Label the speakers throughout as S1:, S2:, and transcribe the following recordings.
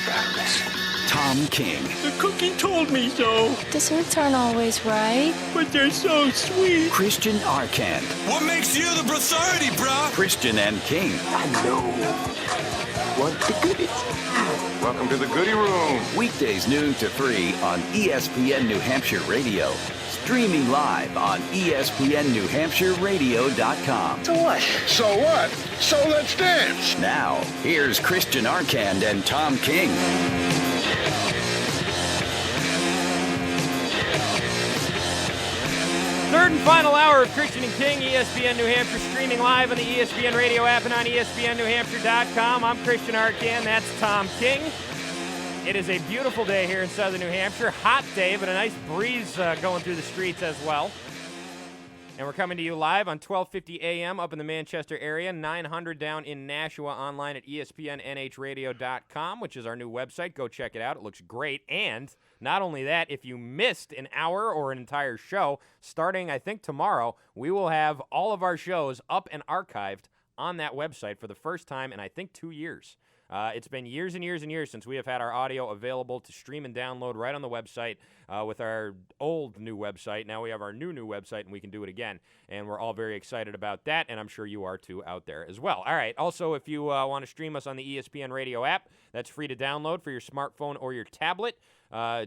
S1: experiments.
S2: Tom King.
S3: The cookie told me so.
S4: Desserts aren't always right.
S3: But they're so sweet.
S2: Christian Arcand.
S5: What makes you the authority, brah?
S2: Christian and King.
S1: I know what the goodies. Welcome to the goodie room.
S2: Weekdays noon to 3 on ESPN New Hampshire Radio. Streaming live on ESPNNewHampshireRadio.com.
S1: So what? So what? So let's dance.
S2: Now, here's Christian Arcand and Tom King.
S6: Third and final hour of Christian and King, ESPN New Hampshire, streaming live on the ESPN Radio app and on ESPNNewHampshire.com. I'm Christian Arcand. That's Tom King. It is a beautiful day here in southern New Hampshire. Hot day, but a nice breeze going through the streets as well. And we're coming to you live on 1250 a.m. up in the Manchester area, 900 down in Nashua, online at ESPNNHradio.com, which is our new website. Go check it out. It looks great. And not only that, if you missed an hour or an entire show, starting, I think, tomorrow, we will have all of our shows up and archived on that website for the first time in, I think, 2 years. It's been years and years and years since we have had our audio available to stream and download right on the website with our old new website. Now we have our new website, and we can do it again. And we're all very excited about that, and I'm sure you are too out there as well. All right. Also, if you want to stream us on the ESPN Radio app, that's free to download for your smartphone or your tablet.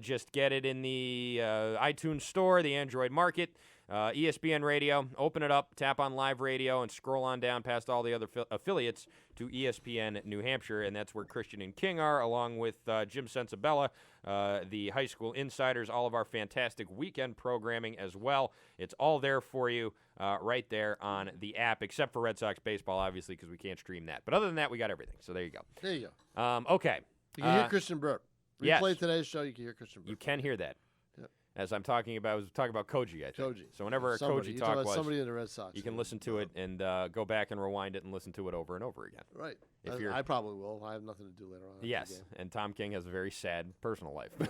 S6: Just get it in the iTunes Store, the Android Market. ESPN Radio, open it up, tap on Live Radio, and scroll on down past all the other affiliates to ESPN New Hampshire, and that's where Christian and King are, along with Jim Sensabella, the high school insiders, all of our fantastic weekend programming as well. It's all there for you right there on the app, except for Red Sox baseball, obviously, because we can't stream that. But other than that, we got everything, so there you go.
S7: There you go.
S6: Okay.
S7: You can hear Christian burp. Replay
S6: Yes.
S7: today's show, you can hear Christian burp.
S6: You can hear that.
S7: Yep.
S6: As I was talking about Koji, I think.
S7: Koji.
S6: So whenever
S7: Somebody.
S6: Koji
S7: You
S6: talk
S7: talk about
S6: was,
S7: somebody in the Red Sox.
S6: you can listen to it and go back and rewind it and listen to it over and over again.
S7: Right.
S6: If you're-
S7: I probably will. I have nothing to do later on. after
S6: Yes,
S7: the game.
S6: and Tom King has a very sad personal life.
S7: Right.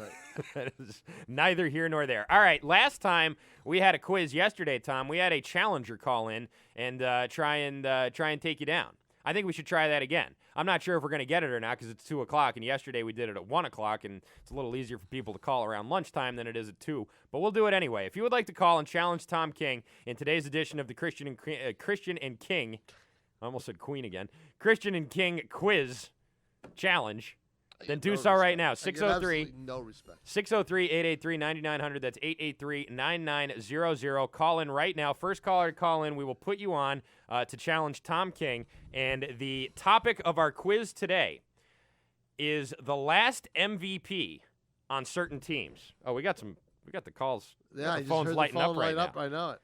S6: That is neither here nor there. All right, last time we had a quiz yesterday, Tom. We had a challenger call in and try and take you down. I think we should try that again. I'm not sure if we're going to get it or not because it's 2 o'clock, and yesterday we did it at 1 o'clock, and it's a little easier for people to call around lunchtime than it is at 2. But we'll do it anyway. If you would like to call and challenge Tom King in today's edition of the Christian and King, I almost said Queen again, Christian and King quiz challenge, then do so right now. 603
S7: no respect.
S6: 603-883-9900. That's 883-9900. Call in right now. First caller to call in, we will put you on to challenge Tom King. And the topic of our quiz today is the last MVP on certain teams. Oh, we got the calls.
S7: Yeah, I
S6: the
S7: just
S6: phone's
S7: heard
S6: lighting
S7: the phone
S6: up right
S7: light up.
S6: now.
S7: I know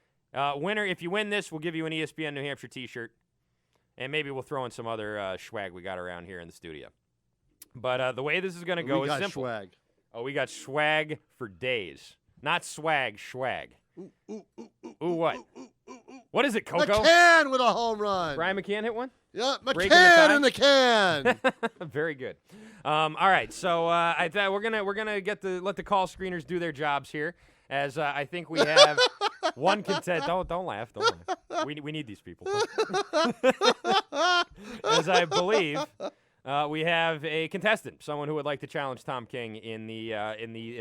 S7: it.
S6: Winner, if you win this, we'll give you an ESPN New Hampshire t-shirt. And maybe we'll throw in some other swag we got around here in the studio. But the way this is going to go is simple.
S7: Swag.
S6: Oh, we got swag for days. Not swag, swag. Ooh, what? What is it, Coco?
S7: McCann with a home run.
S6: Brian McCann hit one?
S7: Yeah,
S6: Breaking the
S7: McCann
S6: tie?
S7: in the can.
S6: Very good. All right, so I thought we're gonna let the call screeners do their jobs here, as I think we have one contestant. Don't laugh. Don't laugh. We need these people. As I believe. We have a contestant, someone who would like to challenge Tom King in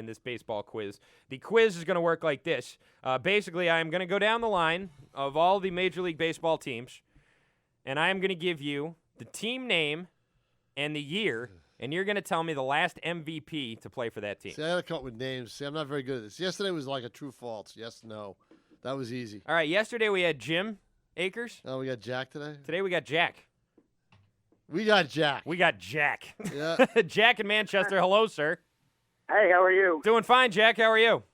S6: this baseball quiz. The quiz is going to work like this. Basically, I'm going to go down the line of all the Major League Baseball teams, and I am going to give you the team name and the year, and you're going to tell me the last MVP to play for that team.
S7: See, I got to come up with names. See, I'm not very good at this. Yesterday was like a true-false. Yes, no. That was easy.
S6: All right, yesterday we had Jim Akers.
S7: Oh, we got Jack today?
S6: Today we got Jack.
S7: We got Jack.
S6: Yeah. Jack in Manchester. Hello, sir.
S8: Hey, how are you?
S6: Doing fine, Jack. How are you?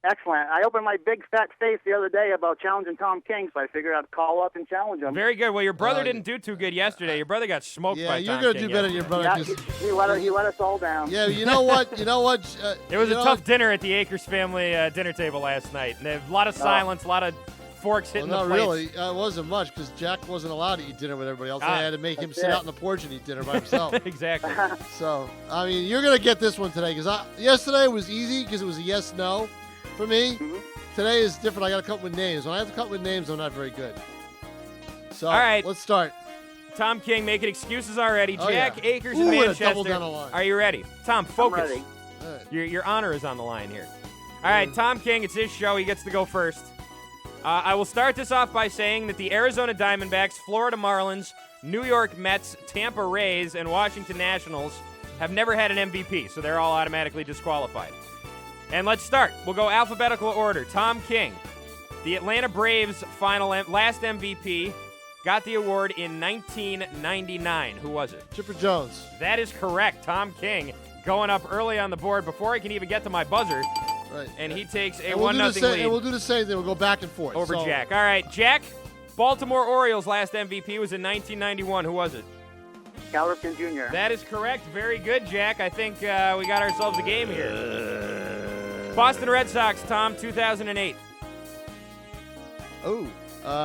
S8: Excellent. I opened my big fat face the other day about challenging Tom King, so I figured I'd call up and challenge him.
S6: Very good. Well, your brother didn't do too good yesterday. Your brother got smoked by Tom
S7: you're going to
S6: King
S7: do better than
S6: yesterday.
S7: your brother.
S8: Yeah,
S7: 'cause-
S8: he let us all down.
S7: Yeah, you know what?
S6: It was a tough dinner at the Akers family dinner table last night. And a lot of silence, a lot of forks hitting
S7: Well,
S6: the
S7: not
S6: plates.
S7: really. It wasn't much because Jack wasn't allowed to eat dinner with everybody else. I had to make him
S8: That's
S7: sit
S8: it.
S7: out on the porch and eat dinner by himself.
S6: Exactly.
S7: So, I mean, you're going to get this one today because yesterday was easy because it was a yes-no for me.
S8: Mm-hmm.
S7: Today is different. I got to come up with names. When I have to come up with names, I'm not very good. So,
S6: All right.
S7: let's start.
S6: Tom King making excuses already.
S7: Oh,
S6: Jack
S7: yeah.
S6: Akers
S7: Ooh,
S6: in
S7: and a
S6: Manchester.
S7: double down the line.
S6: Are you ready? Tom, focus.
S8: ready.
S7: All right.
S6: Your honor is on the line here. All right, Tom King, it's his show. He gets to go first. I will start this off by saying that the Arizona Diamondbacks, Florida Marlins, New York Mets, Tampa Rays, and Washington Nationals have never had an MVP, so they're all automatically disqualified. And let's start. We'll go alphabetical order. Tom King, the Atlanta Braves' last MVP, got the award in 1999. Who was it?
S7: Chipper Jones.
S6: That is correct. Tom King going up early on the board before I can even get to my buzzer.
S7: Right.
S6: And he takes a
S7: And we'll
S6: 1-0
S7: do the
S6: lead
S7: And we'll do the same thing. We'll go back and forth.
S6: over
S7: So,
S6: Jack. All right, Jack, Baltimore Orioles' last MVP was in 1991. Who was it?
S8: Cal Ripken Jr.
S6: That is correct. Very good, Jack. I think we got ourselves a game here. Boston Red Sox, Tom, 2008.
S7: Oh,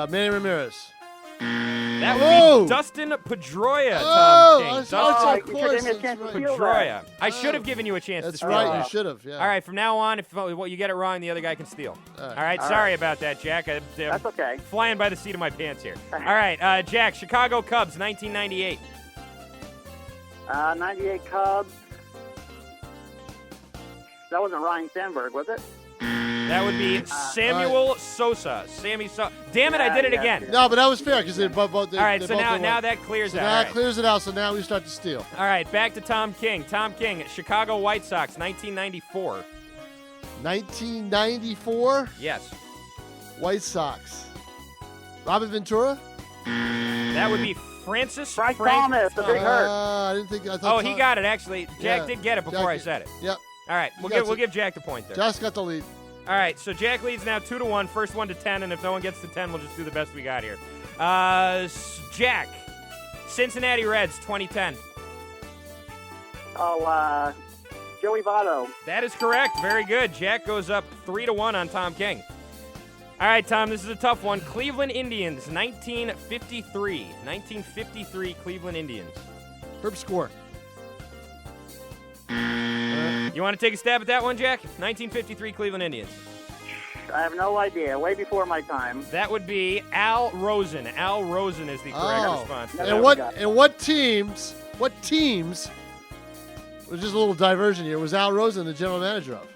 S7: Manny Ramirez.
S6: That would
S7: Whoa!
S6: be Dustin Pedroia,
S7: Oh,
S6: Tom King.
S7: I
S6: Dustin
S7: saw
S8: you should give me a chance to steal
S6: Pedroia.
S8: that.
S6: I should have given you a chance to
S7: That's
S6: steal
S7: right.
S6: that.
S7: You should have. Yeah.
S6: All right, from now on, if you get it wrong, the other guy can steal.
S7: All right.
S6: All right, sorry about that, Jack. I'm
S8: That's okay.
S6: flying by the seat of my pants here. All right, Jack, Chicago Cubs, 1998.
S8: 98 Cubs. That wasn't Ryan Sandberg, was it?
S6: That would be Samuel Sosa. Sammy Sosa. Damn it, I did it
S8: Yeah,
S6: again.
S8: yeah.
S7: No, but that was fair because they both.
S6: All right, so now
S7: now
S6: that clears
S7: so
S6: out.
S7: now
S6: All
S7: it
S6: right.
S7: clears it out. So now we start to steal.
S6: All right, back to Tom King. Tom King, Chicago White Sox, 1994.
S7: 1994
S6: Yes.
S7: White Sox. Robin Ventura.
S6: That would be Francis
S8: Bryce
S6: Frank
S8: Thomas, the big hurt.
S7: I didn't think. I thought
S6: Oh, he got it, actually. Jack
S7: Yeah,
S6: did get it before I
S7: Jack-
S6: said it.
S7: Yep.
S6: All right,
S7: You got
S6: we'll
S7: it.
S6: give Jack the point there.
S7: Just got the lead.
S6: All right, so Jack leads now 2-1. First one to 10, and if no one gets to 10, we'll just do the best we got here. Jack, Cincinnati Reds, 2010.
S8: Oh, Joey Votto.
S6: That is correct. Very good. Jack goes up 3-1 on Tom King. All right, Tom, this is a tough one. Cleveland Indians, 1953. 1953 Cleveland Indians.
S7: Herb Score.
S6: You want to take a stab at that one, Jack? 1953 Cleveland Indians.
S8: I have no idea. Way before my time.
S6: That would be Al Rosen. Al Rosen is the correct response. to that
S8: Never
S6: one.
S8: got it.
S7: And what teams? Was just a little diversion here. Was Al Rosen the general manager of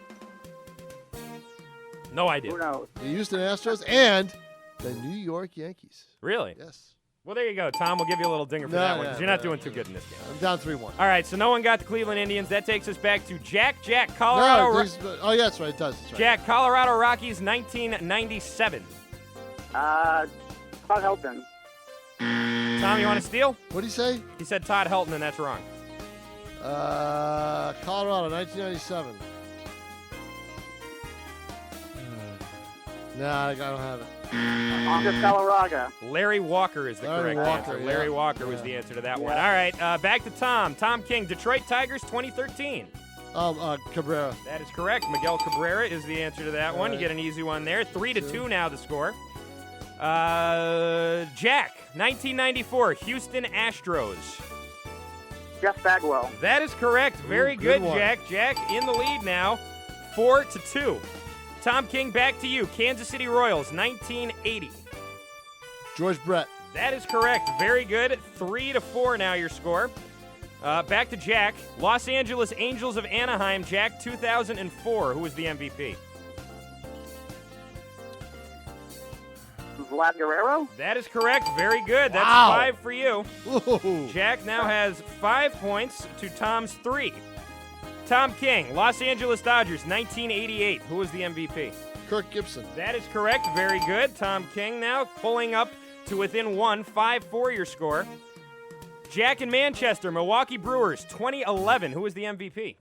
S6: No idea.
S8: Who knows?
S7: the Houston Astros and the New York Yankees?
S6: Really?
S7: Yes.
S6: Well, there you go, Tom. We'll give you a little dinger for
S7: No,
S6: that one
S7: no,
S6: because you're not
S7: no,
S6: doing
S7: no.
S6: too good in this game.
S7: I'm down 3-1.
S6: All right, so no one got the Cleveland Indians. That takes us back to Jack, Colorado.
S7: Oh, yeah, that's right. It does. That's right.
S6: Jack, Colorado Rockies, 1997.
S8: Todd Helton.
S6: Tom, you want to steal?
S7: What did he say?
S6: He said Todd Helton, and that's wrong.
S7: Colorado, 1997. Nah, I don't have it.
S8: Oscar Galarraga.
S6: Larry Walker is the
S7: Larry
S6: correct
S7: Walker,
S6: answer.
S7: yeah.
S6: Larry Walker was
S7: Yeah.
S6: the answer to that
S8: Yeah.
S6: one. All right, back to Tom. Tom King, Detroit Tigers, 2013.
S7: Cabrera.
S6: That is correct. Miguel Cabrera is the answer to that one. You
S7: right.
S6: get an easy one there. 3-2 now the score. Jack, 1994, Houston Astros.
S8: Jeff Bagwell.
S6: That is correct. Very
S7: good
S6: good,
S7: one.
S6: Jack. Jack in the lead now, 4-2. Tom King, back to you. Kansas City Royals, 1980.
S7: George Brett.
S6: That is correct. Very good. 3-4 now your score. Back to Jack. Los Angeles Angels of Anaheim, Jack, 2004. Who was the MVP?
S8: Vlad Guerrero.
S6: That is correct. Very good. That's
S7: Wow.
S6: 5 for you.
S7: Ooh.
S6: Jack now has 5 points to Tom's 3. Tom King, Los Angeles Dodgers, 1988. Who was the MVP?
S7: Kirk Gibson.
S6: That is correct. Very good. Tom King now pulling up to within 1, 5-4 your score. Jack in Manchester, Milwaukee Brewers, 2011. Who was the MVP?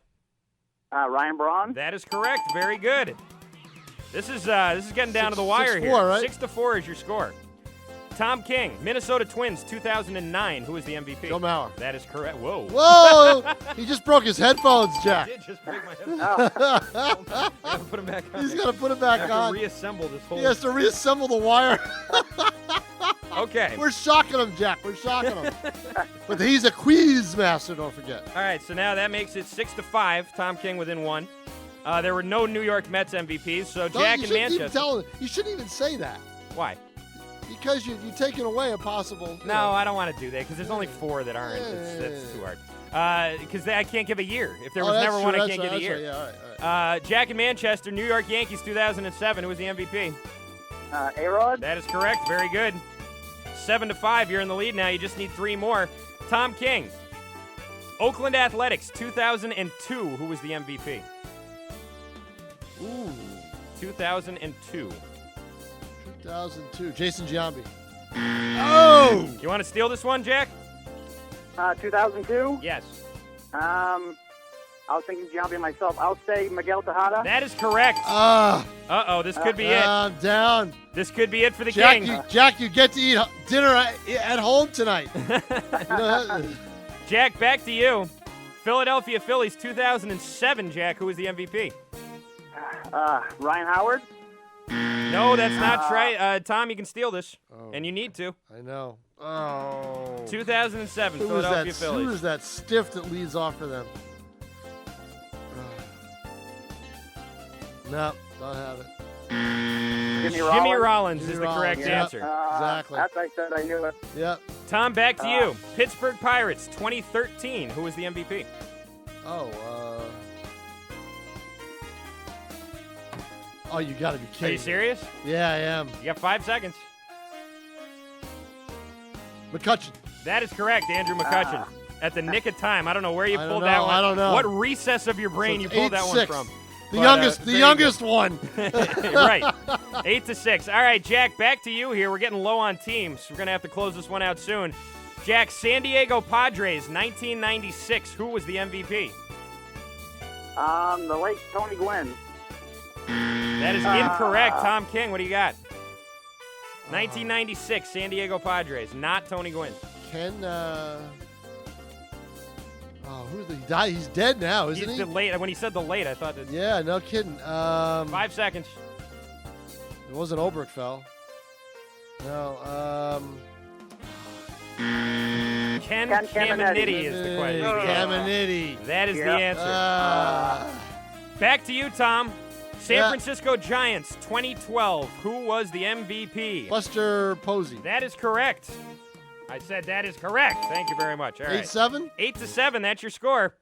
S8: Ryan Braun.
S6: That is correct. Very good. This is getting down to the wire
S7: 6-4,
S6: here.
S7: right?
S6: 6-4 is your score. Tom King, Minnesota Twins, 2009. Who was the MVP?
S7: Joe Mauer.
S6: That is correct. Whoa.
S7: Whoa! He just broke his headphones,
S6: I
S7: Jack.
S6: did just break my headphones. I have to put them back on.
S7: He's
S6: there.
S7: got to put it
S6: I
S7: back
S6: have
S7: on.
S6: to reassemble this whole.
S7: He has to reassemble the wire.
S6: Okay.
S7: We're shocking him, Jack. We're shocking him. But he's a quiz master, don't forget.
S6: All right, so now that makes it 6-5. Tom King within 1. There were no New York Mets MVPs, so Jack
S7: you
S6: in
S7: shouldn't even
S6: Manchester.
S7: you shouldn't even say that.
S6: Why?
S7: Because you're taking away a possible.
S6: No, I don't want to do that because there's only 4 that aren't. That's too hard. Because I can't give a year. If there was never one, I can't give a year.
S7: Yeah, all right.
S6: Jack in Manchester, New York Yankees, 2007. Who was the MVP?
S8: A-Rod?
S6: That is correct. Very good. 7-5. You're in the lead now. You just need 3 more. Tom King. Oakland Athletics, 2002. Who was the MVP?
S7: Ooh.
S6: 2002.
S7: 2002. Jason Giambi. Oh!
S6: You want to steal this one, Jack?
S8: 2002?
S6: Yes.
S8: I was thinking Giambi myself. I'll say Miguel Tejada.
S6: That is correct. Uh-oh, this could be it.
S7: I'm down.
S6: This could be it for the
S7: Jack,
S6: King.
S7: Jack, you get to eat dinner at home tonight.
S6: Jack, back to you. Philadelphia Phillies, 2007, Jack. Who was the MVP?
S8: Ryan Howard?
S6: No, that's not right. Tom, you can steal this, and you need to.
S7: I know. Oh.
S6: 2007, Philadelphia Phillies.
S7: Who is that stiff that leads off for them? No, don't have it.
S6: Jimmy Rollins is the correct answer.
S7: Exactly.
S8: That's I said I knew it.
S7: Yep.
S6: Tom, back to you. Pittsburgh Pirates, 2013. Who was the MVP?
S7: Oh, you got to be
S6: Are
S7: kidding
S6: you serious?
S7: me. Yeah, I am.
S6: You got 5 seconds.
S7: McCutcheon.
S6: That is correct, Andrew McCutcheon. At the nick of time. I don't know where you pulled that one.
S7: I don't know.
S6: What recess of your brain you pulled that one from?
S7: The youngest one.
S6: Right. 8-6. All right, Jack, back to you here. We're getting low on teams. We're going to have to close this one out soon. Jack, San Diego Padres, 1996. Who was the MVP?
S8: The late Tony Gwynn.
S6: That is incorrect. Tom King, what do you got? 1996, San Diego Padres, not Tony Gwynn.
S7: Who's he died? He's dead now, isn't he?
S6: Late. When he said the late, I thought that.
S7: Yeah, no kidding.
S6: 5 seconds.
S7: It wasn't Oberkfell. No.
S6: Ken Caminiti is the question.
S7: Caminiti.
S6: That is the answer. Back to you, Tom. San Francisco Giants, 2012. Who was the MVP?
S7: Buster Posey.
S6: That is correct. I said that is correct. Thank you very much. All right.
S7: 8-7?
S6: 8-7, that's your score.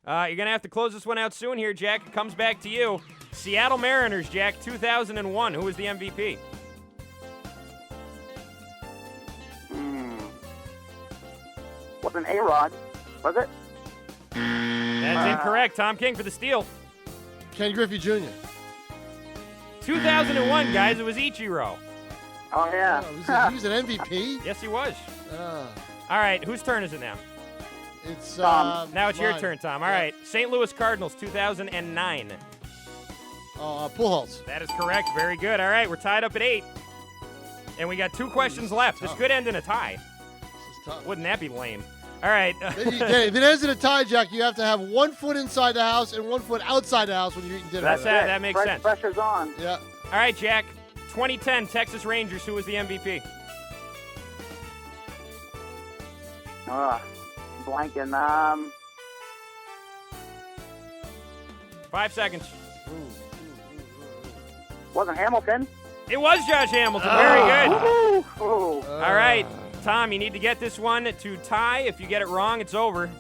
S6: You're going to have to close this one out soon here, Jack. It comes back to you. Seattle Mariners, Jack, 2001. Who was the MVP?
S8: Wasn't A-Rod, was it?
S6: That's incorrect. Tom King for the steal.
S7: Ken Griffey Jr.
S6: 2001, guys. It was Ichiro.
S8: Oh, yeah.
S7: He was an MVP?
S6: Yes, he was. All right, whose turn is it now?
S7: It's
S6: now it's your
S7: mine.
S6: turn, Tom. All right, St. Louis Cardinals, 2009.
S7: Pujols.
S6: That is correct. Very good. All right, we're tied up at 8. And we got 2 questions left. This could end in a tie.
S7: This is tough.
S6: Wouldn't that be lame? All right.
S7: If it ends in a tie, Jack, you have to have 1 foot inside the house and 1 foot outside the house when you're eating dinner.
S6: That makes sense.
S8: Pressure's on.
S7: Yeah.
S6: All right, Jack. 2010 Texas Rangers. Who was the MVP?
S8: Blanking.
S6: 5 seconds.
S8: Wasn't Hamilton?
S6: It was Josh Hamilton. Very good.
S8: Ooh.
S6: All right. Tom, you need to get this one to tie. If you get it wrong, it's over.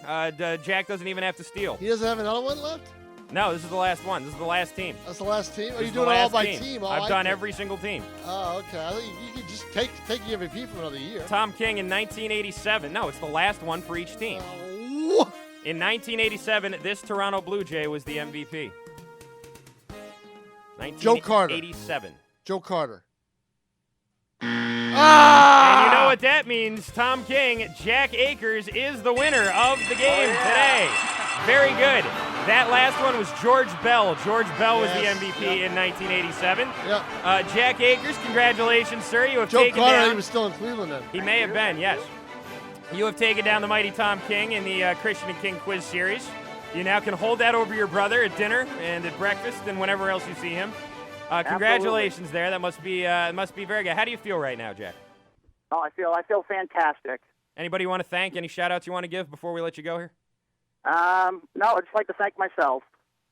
S6: Jack doesn't even have to steal.
S7: He doesn't have another one left?
S6: No, this is the last one. This is the last team.
S7: That's the last team? Are
S6: This
S7: you
S6: is
S7: doing
S6: the
S7: it all
S6: last
S7: by
S6: team.
S7: team?
S6: I've done every single team.
S7: Oh, okay. I thought you could just take the MVP for another year.
S6: Tom King in 1987. No, it's the last one for each team. In 1987, this Toronto Blue Jay was the MVP.
S7: Joe Carter.
S6: 1987.
S7: Joe Carter.
S6: And you know what that means, Tom King. Jack Akers is the winner of the game today. Very good. That last one was George Bell. George Bell was the MVP in 1987.
S7: Yep.
S6: Jack Akers, congratulations, sir. You have
S7: Joe
S6: taken
S7: Carter,
S6: down.
S7: he was still in Cleveland then.
S6: He may have been, yes. You have taken down the mighty Tom King in the Christian and King quiz series. You now can hold that over your brother at dinner and at breakfast and whenever else you see him. Congratulations there. That must be very good. How do you feel right now, Jack?
S8: Oh, I feel fantastic.
S6: Anybody you want to thank? Any shout-outs you want to give before we let you go here?
S8: No, I'd just like to thank myself.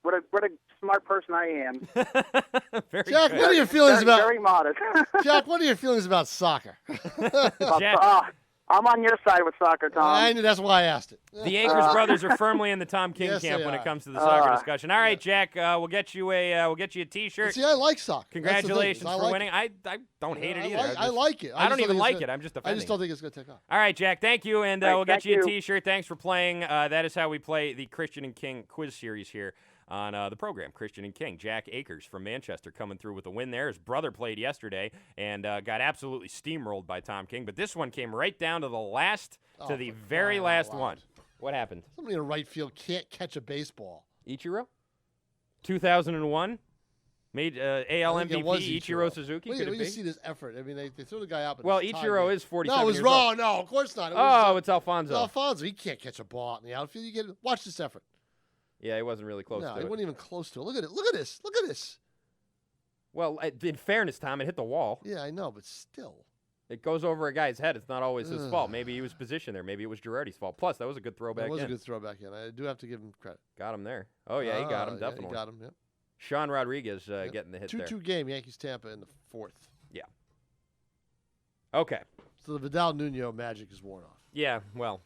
S8: what a smart person I am.
S6: Very
S7: Jack,
S6: good.
S7: what are your feelings about
S8: Very modest.
S7: Jack? What are your feelings about soccer?
S6: Jack,
S8: I'm on your side with soccer, Tom.
S7: I knew that's why I asked it.
S6: the Akers brothers are firmly in the Tom King
S7: Yes,
S6: camp
S7: they
S6: when
S7: are.
S6: it comes to the soccer discussion. All right, Jack, we'll get you a T-shirt.
S7: See, I like soccer.
S6: Congratulations
S7: That's the thing,
S6: for
S7: I
S6: winning.
S7: like
S6: I don't hate it
S7: it.
S6: either.
S7: I like it.
S6: I don't
S7: just
S6: even
S7: think
S6: like
S7: it's
S6: it.
S7: gonna-
S6: I'm just
S7: I
S6: defending.
S7: just don't think it's going to take off.
S6: All right, Jack, thank you, and
S8: All right,
S6: we'll get
S8: thank
S6: you a
S8: you.
S6: T-shirt. Thanks for playing. That is how we play the Christian and King quiz series here on the program, Christian and King. Jack Akers from Manchester coming through with a win there. His brother played yesterday and got absolutely steamrolled by Tom King, but this one came right down to the very
S7: for crying
S6: last
S7: out loud.
S6: one. What happened?
S7: Somebody in right field can't catch a baseball.
S6: Ichiro? 2001? Made AL
S7: I think it
S6: MVP
S7: was
S6: Ichiro Suzuki?
S7: Look
S6: could
S7: at
S6: it
S7: you
S6: be?
S7: see this effort. I mean, they threw the guy out. But
S6: Well,
S7: it's tied
S6: Ichiro
S7: game.
S6: is 47
S7: No, it was
S6: years
S7: wrong.
S6: old.
S7: No, of course not. It was,
S6: Oh, it's Alfonso.
S7: Alfonso. He can't catch a ball in the outfield. Watch this effort.
S6: Yeah, he wasn't really close
S7: No,
S6: to
S7: he
S6: it.
S7: wasn't even close to it. Look at it. Look at this. Look at this.
S6: Well, in fairness, Tom, it hit the wall.
S7: Yeah, I know, but still.
S6: It goes over a guy's head. It's not always his fault. Maybe he was positioned there. Maybe it was Girardi's fault. Plus, that was a good throwback
S7: That was
S6: in.
S7: a good throwback in. I do have to give him credit.
S6: Got him there. Oh, yeah, he got him,
S7: Yeah,
S6: definitely.
S7: he got him, yep.
S6: Sean Rodriguez getting the hit
S7: 2-2
S6: there.
S7: game, Yankees-Tampa in the fourth.
S6: Yeah. Okay.
S7: So the Vidal Nuno magic is worn off.
S6: Yeah, well,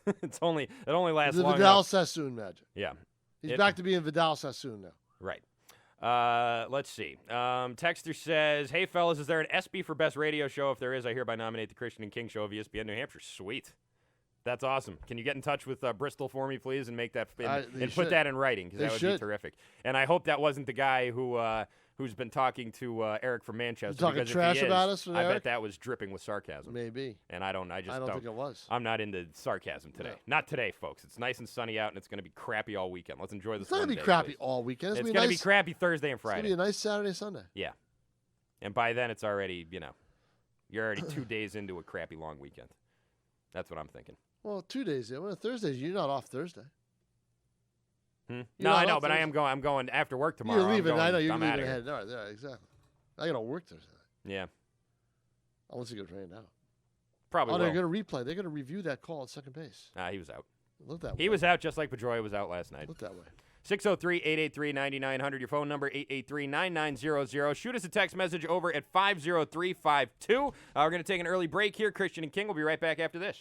S6: it only lasts
S7: The
S6: long
S7: Vidal
S6: enough.
S7: Sassoon magic.
S6: Yeah.
S7: He's back to being Vidal Sassoon now.
S6: Right. Let's see. Texter says, "Hey fellas, is there an SB for best radio show? If there is, I hereby nominate the Christian and King Show of ESPN New Hampshire." Sweet. That's awesome. Can you get in touch with Bristol for me, please, and make that and put that in writing, because that would be terrific. And I hope that wasn't the guy who's been talking to Eric from Manchester.
S7: Talking
S6: because
S7: trash
S6: if he is,
S7: about us,
S6: I
S7: Eric?
S6: bet that was dripping with sarcasm.
S7: Maybe.
S6: And I don't
S7: think it was.
S6: I'm not into sarcasm today.
S7: No.
S6: Not today, folks. It's nice and sunny out, and it's going to be crappy all weekend. Let's enjoy this.
S7: It's not going to be crappy all weekend.
S6: It's
S7: going
S6: going to be crappy Thursday and
S7: It's going
S6: Friday.
S7: to be a nice Saturday, Sunday.
S6: Yeah. And by then, it's already, you're already 2 days into a crappy long weekend. That's what I'm thinking.
S7: Well, 2 days. Well, Thursdays. You're not off Thursday.
S6: No,
S7: not
S6: I know,
S7: off
S6: but I
S7: Thursday.
S6: I'm going after work tomorrow.
S7: You're leaving. I know you're
S6: I'm
S7: leaving
S6: outta here.
S7: ahead. All right, yeah, exactly. I got to work Thursday.
S6: Yeah,
S7: Unless you get rained out.
S6: probably
S7: Oh, they're
S6: will.
S7: going to replay. They're going to review that call at second base.
S6: He was out.
S7: Look that way.
S6: He was out just like Pedroia was out last night.
S7: Look that way.
S6: 603-883-9900. Your phone number, 883-9900. Shoot us a text message over at 50352. We're going to take an early break here. Christian and King will be right back after this.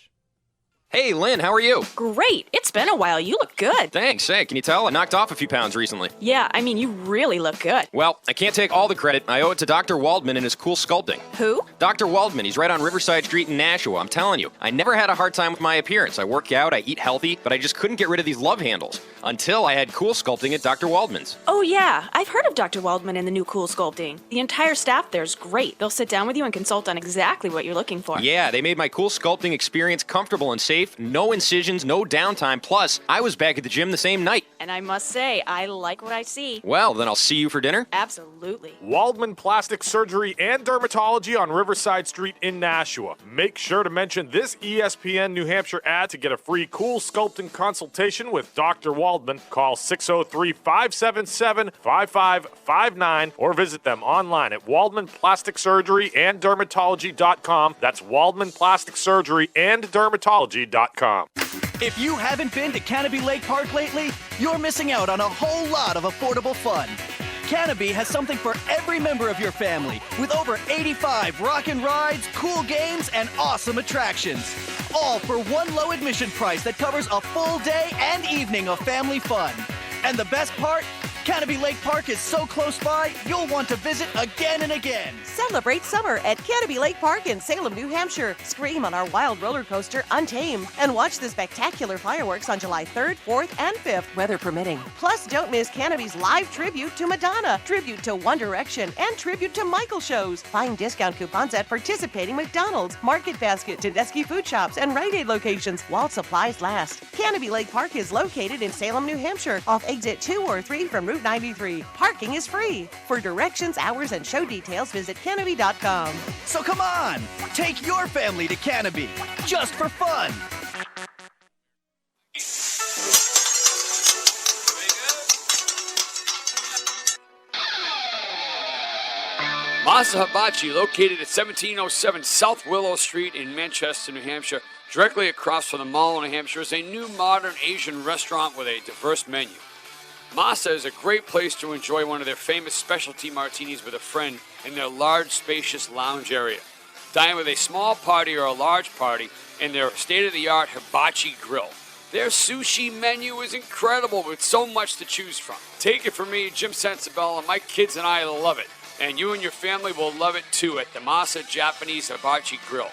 S9: Hey, Lynn, how are you?
S10: Great. It's been a while. You look good.
S9: Thanks. Hey, can you tell? I knocked off a few pounds recently.
S10: Yeah, I mean, you really look good.
S9: Well, I can't take all the credit. I owe it to Dr. Waldman and his cool sculpting.
S10: Who?
S9: Dr. Waldman. He's right on Riverside Street in Nashua. I'm telling you, I never had a hard time with my appearance. I work out, I eat healthy, but I just couldn't get rid of these love handles until I had cool sculpting at Dr. Waldman's.
S10: Oh, yeah. I've heard of Dr. Waldman and the new Cool Sculpting. The entire staff there's great. They'll sit down with you and consult on exactly what you're looking for.
S9: Yeah, they made my cool sculpting experience comfortable and safe. No incisions, no downtime. Plus, I was back at the gym the same night.
S10: And I must say, I like what I see.
S9: Well, then I'll see you for dinner.
S10: Absolutely.
S11: Waldman Plastic Surgery and Dermatology on Riverside Street in Nashua. Make sure to mention this ESPN New Hampshire ad to get a free cool sculpting consultation with Dr. Waldman. Call 603-577-5559 or visit them online at Waldman Plastic Surgery and Dermatology.com. That's Waldman Plastic Surgery and Dermatology.com.
S12: If you haven't been to Canopy Lake Park lately, you're missing out on a whole lot of affordable fun. Canopy has something for every member of your family, with over 85 rockin' rides, cool games, and awesome attractions. All for one low admission price that covers a full day and evening of family fun. And the best part? Canopy Lake Park is so close by, you'll want to visit again and again.
S13: Celebrate summer at Canopy Lake Park in Salem, New Hampshire. Scream on our wild roller coaster, Untamed, and watch the spectacular fireworks on July 3rd, 4th, and 5th, weather permitting. Plus, don't miss Canopy's live tribute to Madonna, tribute to One Direction, and tribute to Michael shows. Find discount coupons at participating McDonald's, Market Basket, Tedeschi food shops, and Rite Aid locations while supplies last. Canopy Lake Park is located in Salem, New Hampshire, off exit 2 or 3 from Route 93. Parking is free. For directions, hours, and show details, visit canopy.com.
S12: So come on, take your family to Canopy, just for fun.
S14: Masa Hibachi, located at 1707 South Willow Street in Manchester, New Hampshire, directly across from the Mall of New Hampshire, is a new modern Asian restaurant with a diverse menu. Masa is a great place to enjoy one of their famous specialty martinis with a friend in their large, spacious lounge area. Dine with a small party or a large party in their state-of-the-art hibachi grill. Their sushi menu is incredible with so much to choose from. Take it from me, Jim Sensabella, my kids and I love it. And you and your family will love it too at the Masa Japanese Hibachi Grill.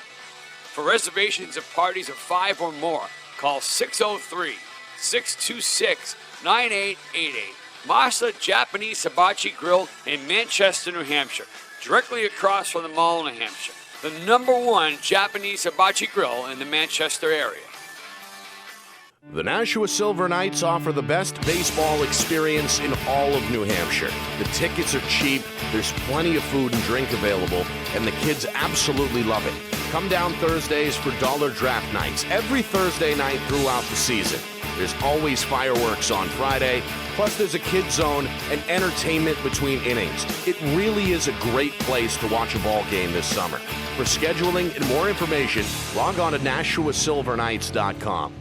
S14: For reservations of parties of 5 or more, call 603-626-9888. Masa Japanese Hibachi Grill in Manchester, New Hampshire, directly across from the Mall, New Hampshire. The #1 Japanese hibachi grill in the Manchester area.
S15: The Nashua Silver Knights offer the best baseball experience in all of New Hampshire. The tickets are cheap, there's plenty of food and drink available, and the kids absolutely love it. Come down Thursdays for dollar draft nights, every Thursday night throughout the season. There's always fireworks on Friday, plus there's a kids zone and entertainment between innings. It really is a great place to watch a ball game this summer. For scheduling and more information, log on to NashuaSilverKnights.com.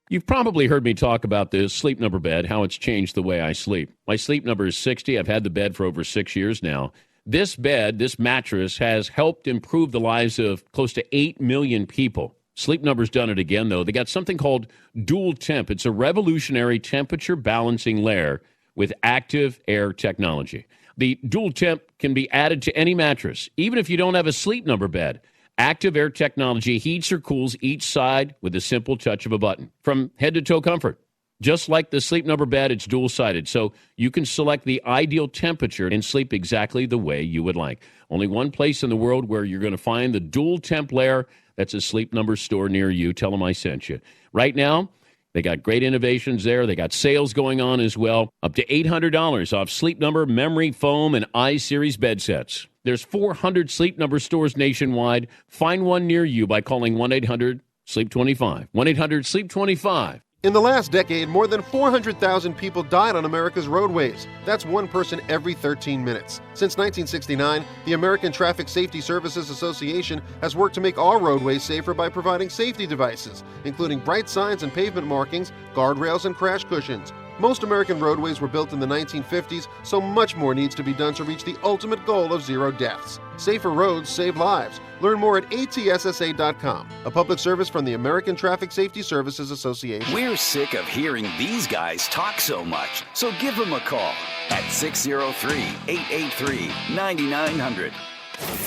S16: You've probably heard me talk about this Sleep Number bed, how it's changed the way I sleep. My sleep number is 60. I've had the bed for over 6 years now. This bed, this mattress, has helped improve the lives of close to 8 million people. Sleep Number's done it again, though. They got something called Dual Temp. It's a revolutionary temperature balancing layer with active air technology. The Dual Temp can be added to any mattress, even if you don't have a Sleep Number bed. Active air technology heats or cools each side with a simple touch of a button from head to toe comfort. Just like the Sleep Number bed, it's dual-sided, so you can select the ideal temperature and sleep exactly the way you would like. Only one place in the world where you're going to find the Dual Temp layer. That's a Sleep Number store near you. Tell them I sent you. Right now, they got great innovations there. They got sales going on as well. Up to $800 off Sleep Number memory foam and I-Series bed sets. There's 400 Sleep Number stores nationwide. Find one near you by calling 1-800-SLEEP25. 1-800-SLEEP25.
S17: In the last decade, more than 400,000 people died on America's roadways. That's one person every 13 minutes. Since 1969, the American Traffic Safety Services Association has worked to make all roadways safer by providing safety devices, including bright signs and pavement markings, guardrails, and crash cushions. Most American roadways were built in the 1950s, so much more needs to be done to reach the ultimate goal of 0 deaths. Safer roads save lives. Learn more at atssa.com, a public service from the American Traffic Safety Services Association.
S2: We're sick of hearing these guys talk so much, so give them a call at 603-883-9900.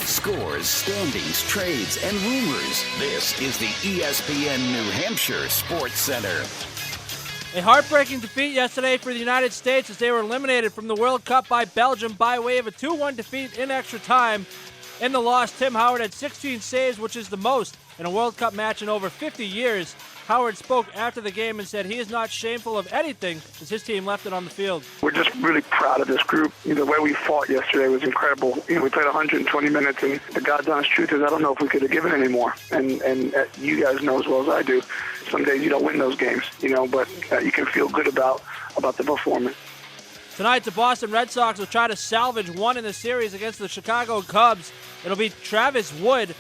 S2: Scores, standings, trades, and rumors. This is the ESPN New Hampshire Sports Center.
S18: A heartbreaking defeat yesterday for the United States as they were eliminated from the World Cup by Belgium by way of a 2-1 defeat in extra time. In the loss, Tim Howard had 16 saves, which is the most in a World Cup match in over 50 years. Howard spoke after the game and said he is not shameful of anything as his team left it on the field.
S19: We're just really proud of this group. The way we fought yesterday was incredible. We played 120 minutes, and the God's honest truth is I don't know if we could have given any more. And you guys know as well as I do, some days you don't win those games, but you can feel good about the performance.
S18: Tonight, the Boston Red Sox will try to salvage one in the series against the Chicago Cubs. It'll be Travis Wood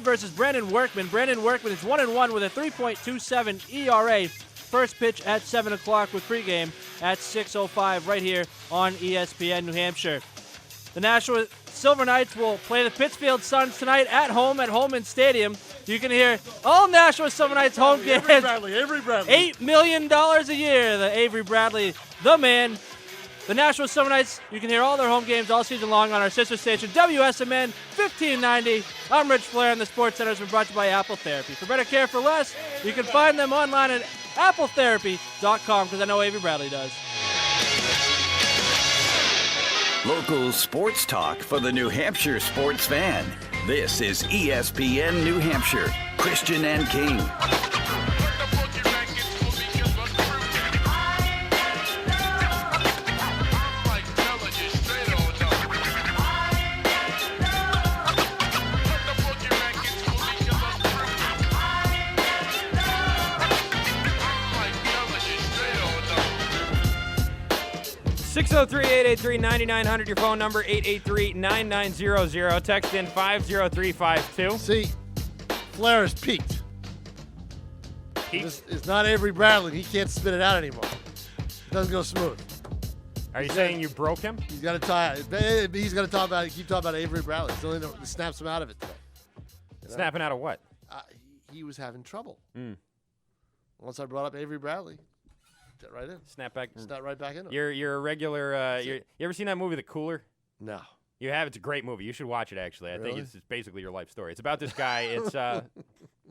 S18: versus Brandon Workman. Brandon Workman is 1-1 with a 3.27 ERA. First pitch at 7 o'clock with pregame at 6:05 right here on ESPN New Hampshire. The Nashua Silver Knights will play the Pittsfield Suns tonight at Holman Stadium. You can hear all Nashua Silver Knights home games.
S7: Avery Bradley.
S18: $8 million a year. The Avery Bradley, the man. The Nashua Silver Knights, you can hear all their home games all season long on our sister station, WSMN 1590. I'm Rich Flair, and the Sports Center has been brought to you by Apple Therapy. For better care for less, you can find them online at appletherapy.com, because I know Avery Bradley does.
S2: Local sports talk for the New Hampshire sports fan. This is ESPN New Hampshire. Christian and King.
S6: 603-883-9900, your phone number, 883-9900. Text in 50352.
S7: See, Flair has peaked. It's not Avery Bradley. He can't spit it out anymore. It doesn't go smooth.
S6: Are you saying you broke him?
S7: He's got to keep talking about Avery Bradley. It's the only thing that snaps him out of it today.
S6: Snapping out of what?
S7: He was having trouble. Once I brought up Avery Bradley, get right in.
S6: Snap right back
S7: in.
S6: You're a regular. You ever seen that movie, The Cooler?
S7: No.
S6: You have? It's a great movie. You should watch it, actually. I think
S7: Really?
S6: it's basically your life story. It's about this guy. It's about...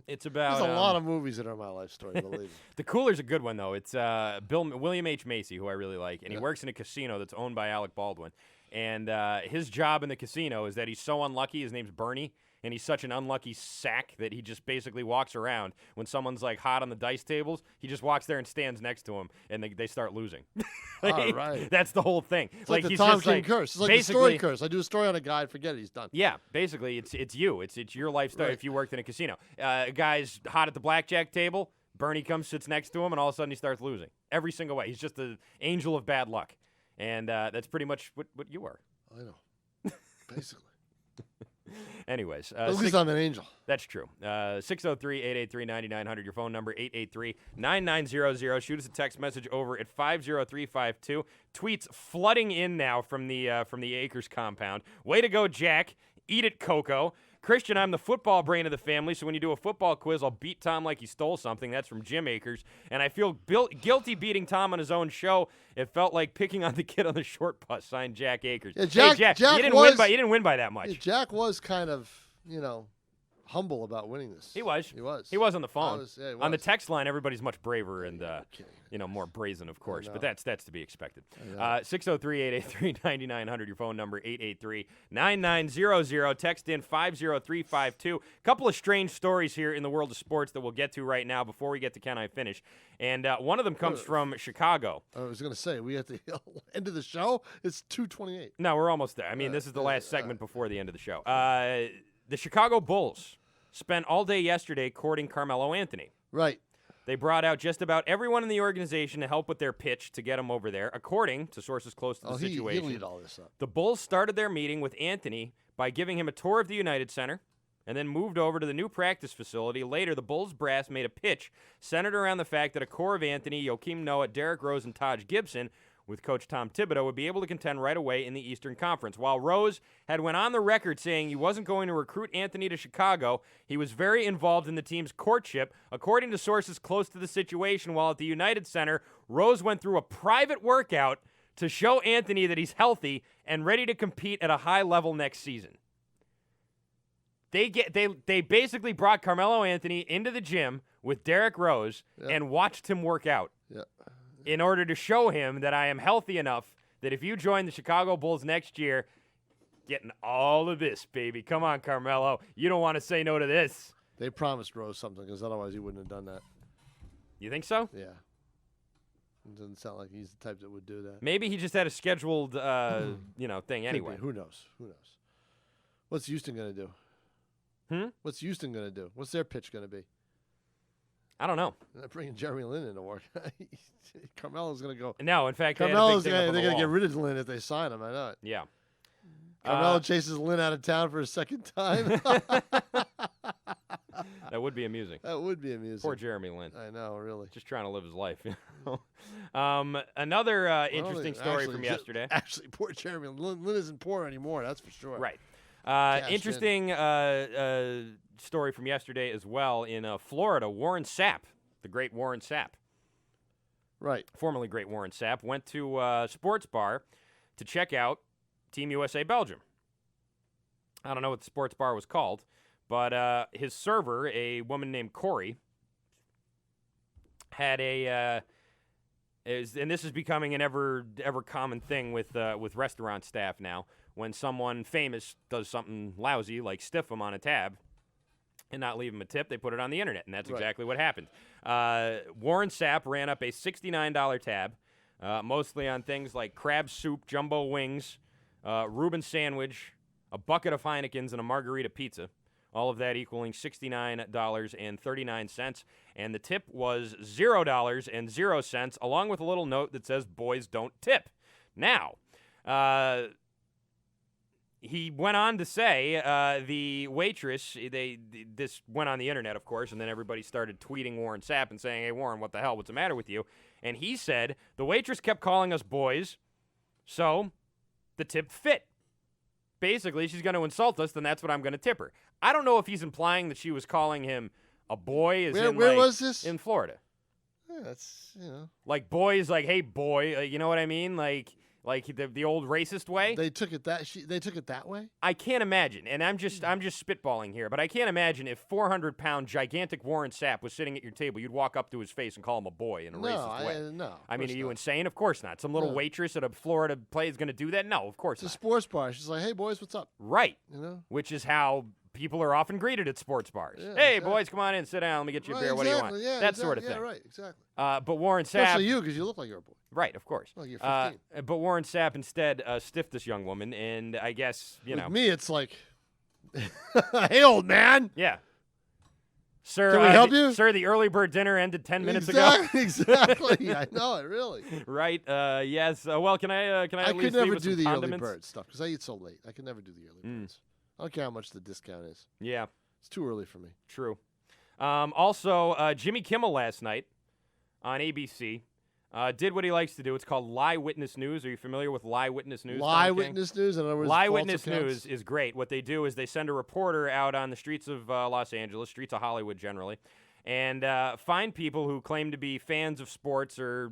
S7: There's a lot of movies that are my life story, believe me.
S6: The Cooler's a good one, though. It's William H. Macy, who I really like, and he works in a casino that's owned by Alec Baldwin. And his job in the casino is that he's so unlucky. His name's Bernie, and he's such an unlucky sack that he just basically walks around. When someone's, like, hot on the dice tables, he just walks there and stands next to him, and they start losing.
S7: All right.
S6: That's the whole thing.
S7: It's like the
S6: he's
S7: Tom
S6: just,
S7: King curse. It's like the story curse. I do a story on a guy, forget it, he's done.
S6: Yeah, basically, it's you. It's your life story if you worked in a casino. A guy's hot at the blackjack table. Bernie comes, sits next to him, and all of a sudden he starts losing. Every single way. He's just the angel of bad luck. And that's pretty much what you are.
S7: I know. Basically.
S6: Anyways.
S7: At least I'm an angel.
S6: That's true. 603-883-9900. Your phone number, 883-9900. Shoot us a text message over at 50352. Tweets flooding in now from the Akers compound. Way to go, Jack. Eat it, Coco. Christian, I'm the football brain of the family, so when you do a football quiz, I'll beat Tom like he stole something. That's from Jim Akers. And I feel guilty beating Tom on his own show. It felt like picking on the kid on the short bus. Signed Jack Akers.
S7: Yeah, Jack
S6: you didn't win by that much.
S7: Yeah, Jack was kind of, humble about winning this.
S6: He was.
S7: He was.
S6: He was on the phone.
S7: He was.
S6: On the text line, everybody's much braver and more brazen, of course. But that's to be expected. 603-883-9900. Your phone number, 883-9900. Text in 50352. Couple of strange stories here in the world of sports that we'll get to right now before we get to Can I Finish. And one of them comes from Chicago.
S7: I was going to say, we at the end of the show, it's 2:28.
S6: No, we're almost there. I mean, this is the last segment before the end of the show. The Chicago Bulls spent all day yesterday courting Carmelo Anthony.
S7: Right.
S6: They brought out just about everyone in the organization to help with their pitch to get him over there, according to sources close to the situation.
S7: He'll lead all this up.
S6: The Bulls started their meeting with Anthony by giving him a tour of the United Center and then moved over to the new practice facility. Later, the Bulls brass made a pitch centered around the fact that a core of Anthony, Joakim Noah, Derrick Rose, and Taj Gibson with Coach Tom Thibodeau would be able to contend right away in the Eastern Conference. While Rose had went on the record saying he wasn't going to recruit Anthony to Chicago, he was very involved in the team's courtship. According to sources close to the situation, while at the United Center, Rose went through a private workout to show Anthony that he's healthy and ready to compete at a high level next season. They basically brought Carmelo Anthony into the gym with Derrick Rose and watched him work out.
S7: Yeah.
S6: In order to show him that I am healthy enough that if you join the Chicago Bulls next year, getting all of this, baby. Come on, Carmelo. You don't want to say no to this.
S7: They promised Rose something because otherwise he wouldn't have done that.
S6: You think so?
S7: Yeah. It doesn't sound like he's the type that would do that.
S6: Maybe he just had a scheduled, thing anyway.
S7: Who knows? What's Houston going to do? What's Houston going to do? What's their pitch going to be?
S6: I don't know.
S7: They're not bringing Jeremy Lin into work. Carmelo's going to go.
S6: No, in fact,
S7: they're going to get rid of Lin if they sign him. I know it.
S6: Yeah.
S7: Carmelo chases Lin out of town for a second time.
S6: That would be amusing.
S7: That would be amusing.
S6: Poor Jeremy Lin.
S7: I know, really.
S6: Just trying to live his life. Another interesting story from yesterday.
S7: Actually, poor Jeremy Lin. Lin isn't poor anymore, that's for sure.
S6: Right. Interesting story from yesterday as well in Florida. Warren Sapp, the great Warren Sapp.
S7: Right.
S6: Formerly great Warren Sapp, went to a sports bar to check out Team USA Belgium. I don't know what the sports bar was called, but his server, a woman named Corey, had and this is becoming an ever common thing with restaurant staff now. When someone famous does something lousy, like stiff them on a tab and not leave them a tip, they put it on the internet, and that's exactly what happened. Warren Sapp ran up a $69 tab, mostly on things like crab soup, jumbo wings, Reuben sandwich, a bucket of Heinekens, and a margarita pizza. All of that equaling $69.39, and the tip was $0.00, along with a little note that says, "Boys don't tip." Now, he went on to say the waitress, this went on the internet, of course, and then everybody started tweeting Warren Sapp and saying, hey, Warren, what the hell? What's the matter with you? And he said, the waitress kept calling us boys, so the tip fit. Basically, she's going to insult us, then that's what I'm going to tip her. I don't know if he's implying that she was calling him a boy.
S7: Where was this?
S6: In Florida.
S7: Yeah, that's,
S6: Like boys, like, hey, boy, you know what I mean? Like the old racist way.
S7: They took it that way?
S6: I can't imagine, and I'm just spitballing here, but I can't imagine if 400-pound gigantic Warren Sapp was sitting at your table, you'd walk up to his face and call him a boy in a racist way.
S7: No,
S6: I mean, are you insane? Of course not. Some little waitress at a Florida play is going to do that? No, of course not.
S7: It's a sports bar. She's like, hey, boys, what's up?
S6: Right.
S7: You know?
S6: Which is how people are often greeted at sports bars.
S7: Yeah,
S6: hey,
S7: exactly.
S6: boys, come on in, sit down, let me get you a beer. What do you want?
S7: Yeah,
S6: that sort of thing.
S7: Yeah, right, exactly.
S6: But Warren Sapp...
S7: Especially you, because you look like you're a boy.
S6: Right, of course.
S7: Well, you're 15.
S6: But Warren Sapp instead stiffed this young woman, and I guess,
S7: With me, it's like, hey, old man.
S6: Yeah. Sir,
S7: can we help you?
S6: Sir, the early bird dinner ended 10 minutes ago.
S7: Exactly. I know it, really.
S6: Right. Yes. Well, can I at
S7: I
S6: least
S7: could never
S6: leave with
S7: do
S6: some
S7: the
S6: condiments?
S7: early bird stuff because I eat so late. I could never do the early birds. I don't care how much the discount is.
S6: Yeah.
S7: It's too early for me.
S6: True. Also, Jimmy Kimmel last night on ABC did what he likes to do. It's called Lie Witness News. Are you familiar with Lie Witness News?
S7: Lie Witness News? In other words,
S6: Lie
S7: false
S6: Witness
S7: accounts?
S6: News is great. What they do is they send a reporter out on the streets of Los Angeles, streets of Hollywood generally, and find people who claim to be fans of sports or,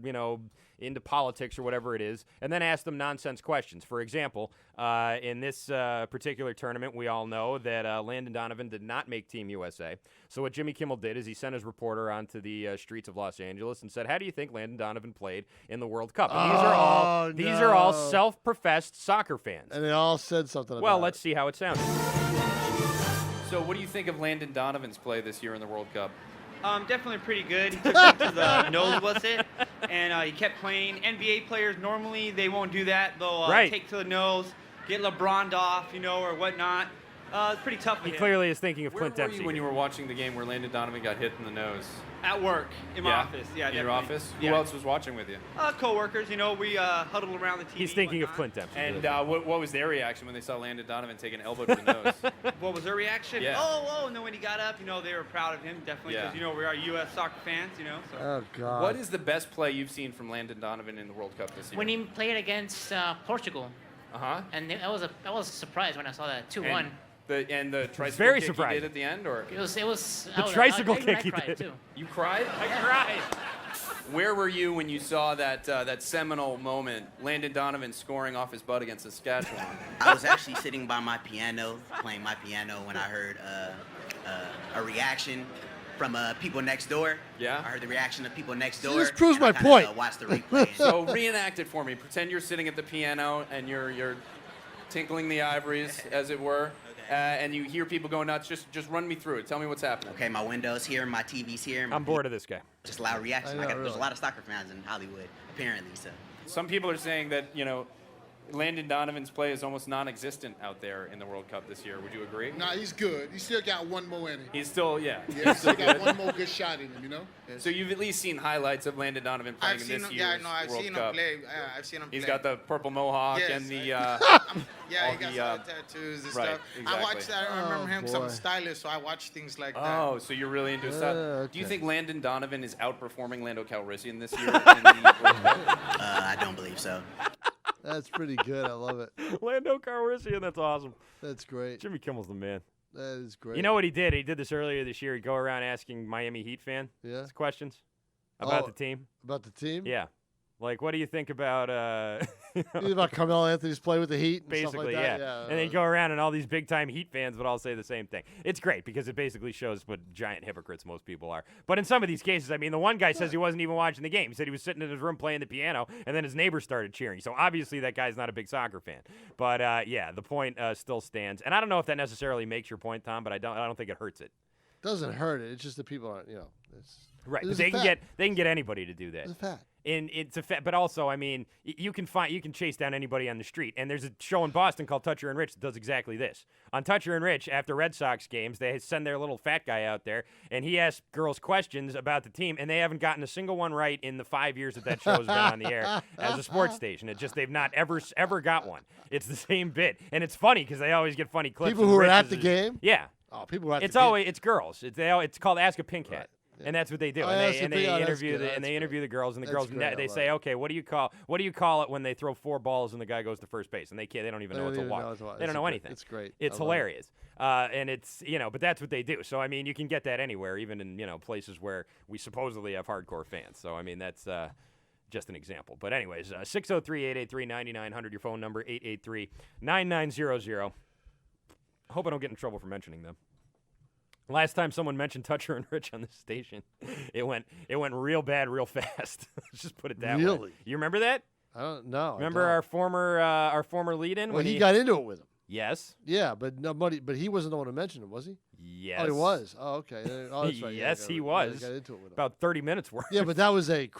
S6: into politics or whatever it is, and then ask them nonsense questions. For example, in this particular tournament, we all know that Landon Donovan did not make Team USA. So what Jimmy Kimmel did is he sent his reporter onto the streets of Los Angeles and said, how do you think Landon Donovan played in the World Cup? And these are all self-professed soccer fans.
S7: And they all said something about
S6: Well,
S7: it.
S6: let's see how it sounded.
S20: So what do you think of Landon Donovan's play this year in the World Cup?
S21: Definitely pretty good. He took it to the nose, was it? And he kept playing. NBA players, normally, they won't do that. They'll take to the nose, get LeBron off, or whatnot. It's pretty tough for
S6: He
S21: him.
S6: clearly is thinking of Clint
S20: Where were
S6: Dempsey.
S20: you when you were watching the game where Landon Donovan got hit in the nose?
S21: At work, in my office. Yeah,
S20: in your
S21: definitely.
S20: office?
S21: Yeah.
S20: Who else was watching with you?
S21: Co-workers, we huddled around the TV.
S6: He's thinking of Clint Dempsey.
S20: And what was their reaction when they saw Landon Donovan take an elbow to the nose?
S21: What was their reaction?
S20: Yeah.
S21: Oh, and then when he got up, they were proud of him, definitely, because,
S20: Yeah.
S21: we are U.S. soccer fans, so.
S7: Oh, God.
S20: What is the best play you've seen from Landon Donovan in the World Cup this year?
S22: When he played against Portugal. And I was surprised when I saw that 2-1.
S20: And the tricycle
S6: very
S20: kick
S6: surprised.
S20: he did at the end, or
S22: It was.
S6: The tricycle kick he
S22: cried
S6: did.
S22: too.
S20: You cried?
S6: I cried.
S20: Where were you when you saw that seminal moment, Landon Donovan scoring off his butt against Saskatchewan?
S23: I was actually sitting by my piano, playing my piano, when I heard a reaction from people next door.
S20: Yeah?
S23: I heard the reaction of people next
S7: See,
S23: door.
S7: this proves
S23: and I
S7: my
S23: kinda,
S7: point.
S23: Watched the replay.
S20: So reenact it for me. Pretend you're sitting at the piano and you're tinkling the ivories, as it were. And you hear people going nuts. Just run me through it. Tell me what's happening.
S23: Okay, my window's here, my TV's here.
S6: I'm bored of this guy.
S23: Just loud reaction.
S7: I know,
S23: There's
S7: really.
S23: a lot of soccer fans in Hollywood, apparently. So
S20: Some people are saying that, Landon Donovan's play is almost non-existent out there in the World Cup this year. Would you agree?
S24: Nah, he's good. He still got one more in him.
S20: He's still,
S24: Yeah,
S20: he's
S24: he
S20: still
S24: got
S20: good.
S24: one more good shot in him,
S20: So you've at least seen highlights of Landon Donovan playing in this year's
S24: I've
S20: World
S24: seen
S20: Cup.
S24: him play. I've seen him play.
S20: He's got the purple mohawk
S24: Yes,
S20: and the
S24: yeah,
S20: all
S24: he got
S20: the,
S24: some tattoos and
S20: right,
S24: stuff.
S20: exactly.
S24: I watched that. I remember him because I'm
S7: boy.
S24: a stylist, so I watch things like that.
S20: Oh, so you're really into stuff. Do you
S7: okay.
S20: think Landon Donovan is outperforming Lando Calrissian this year in the World Cup?
S23: I don't believe so.
S7: That's pretty good. I love it.
S6: Lando Calrissian, that's awesome.
S7: That's great.
S6: Jimmy Kimmel's the man.
S7: That is great.
S6: You know what he did? He did this earlier this year. He'd go around asking Miami Heat fans questions about the team.
S7: About the team?
S6: Yeah. Like, what do you think about
S7: about Carmelo Anthony's play with the Heat and
S6: basically,
S7: stuff like that?
S6: yeah. And they'd go around and all these big-time Heat fans would all say the same thing. It's great because it basically shows what giant hypocrites most people are. But in some of these cases, I mean, the one guy says he wasn't even watching the game. He said he was sitting in his room playing the piano, and then his neighbor started cheering. So obviously that guy's not a big soccer fan. But, yeah, the point still stands. And I don't know if that necessarily makes your point, Tom, but I don't think it hurts it.
S7: Doesn't hurt it. It's just that people aren't, It's,
S6: Right,
S7: it's
S6: but
S7: a fact.
S6: they can get anybody to do that.
S7: It's a fact.
S6: And but also, I mean, you can chase down anybody on the street. And there's a show in Boston called Toucher and Rich that does exactly this. On Toucher and Rich, after Red Sox games, they send their little fat guy out there, and he asks girls questions about the team, and they haven't gotten a single one right in the 5 years that show has been on the air as a sports station. They've not ever got one. It's the same bit, and it's funny because they always get funny clips.
S7: People who are at the game.
S6: Yeah.
S7: Oh, people who are at
S6: it's
S7: the game.
S6: always it's girls. It's called Ask a Pink Hat. Right. Yeah. And that's what they do. And they interview the girls, and the girls they say, okay, what do you call it when they throw 4 balls and the guy goes to first base, and they don't even know it's a walk. They don't know anything.
S7: It's great.
S6: It's hilarious. And it's but that's what they do. So I mean, you can get that anywhere, even in places where we supposedly have hardcore fans. So I mean, that's just an example. But anyways, 603-883-9900, your phone number, 883-9900. I hope I don't get in trouble for mentioning them. Last time someone mentioned Toucher and Rich on this station, it went real bad real fast. Let's just put it that way.
S7: Really?
S6: You remember that?
S7: I don't know.
S6: Remember our former lead-in?
S7: Well, he got into it with him.
S6: Yes.
S7: Yeah, but nobody. But he wasn't the one who mentioned it, was he?
S6: Yes.
S7: Oh, he was. Oh, okay. Oh, that's right.
S6: Yes, he was.
S7: Got into it with him.
S6: About 30 minutes worth.
S7: Yeah, but that was a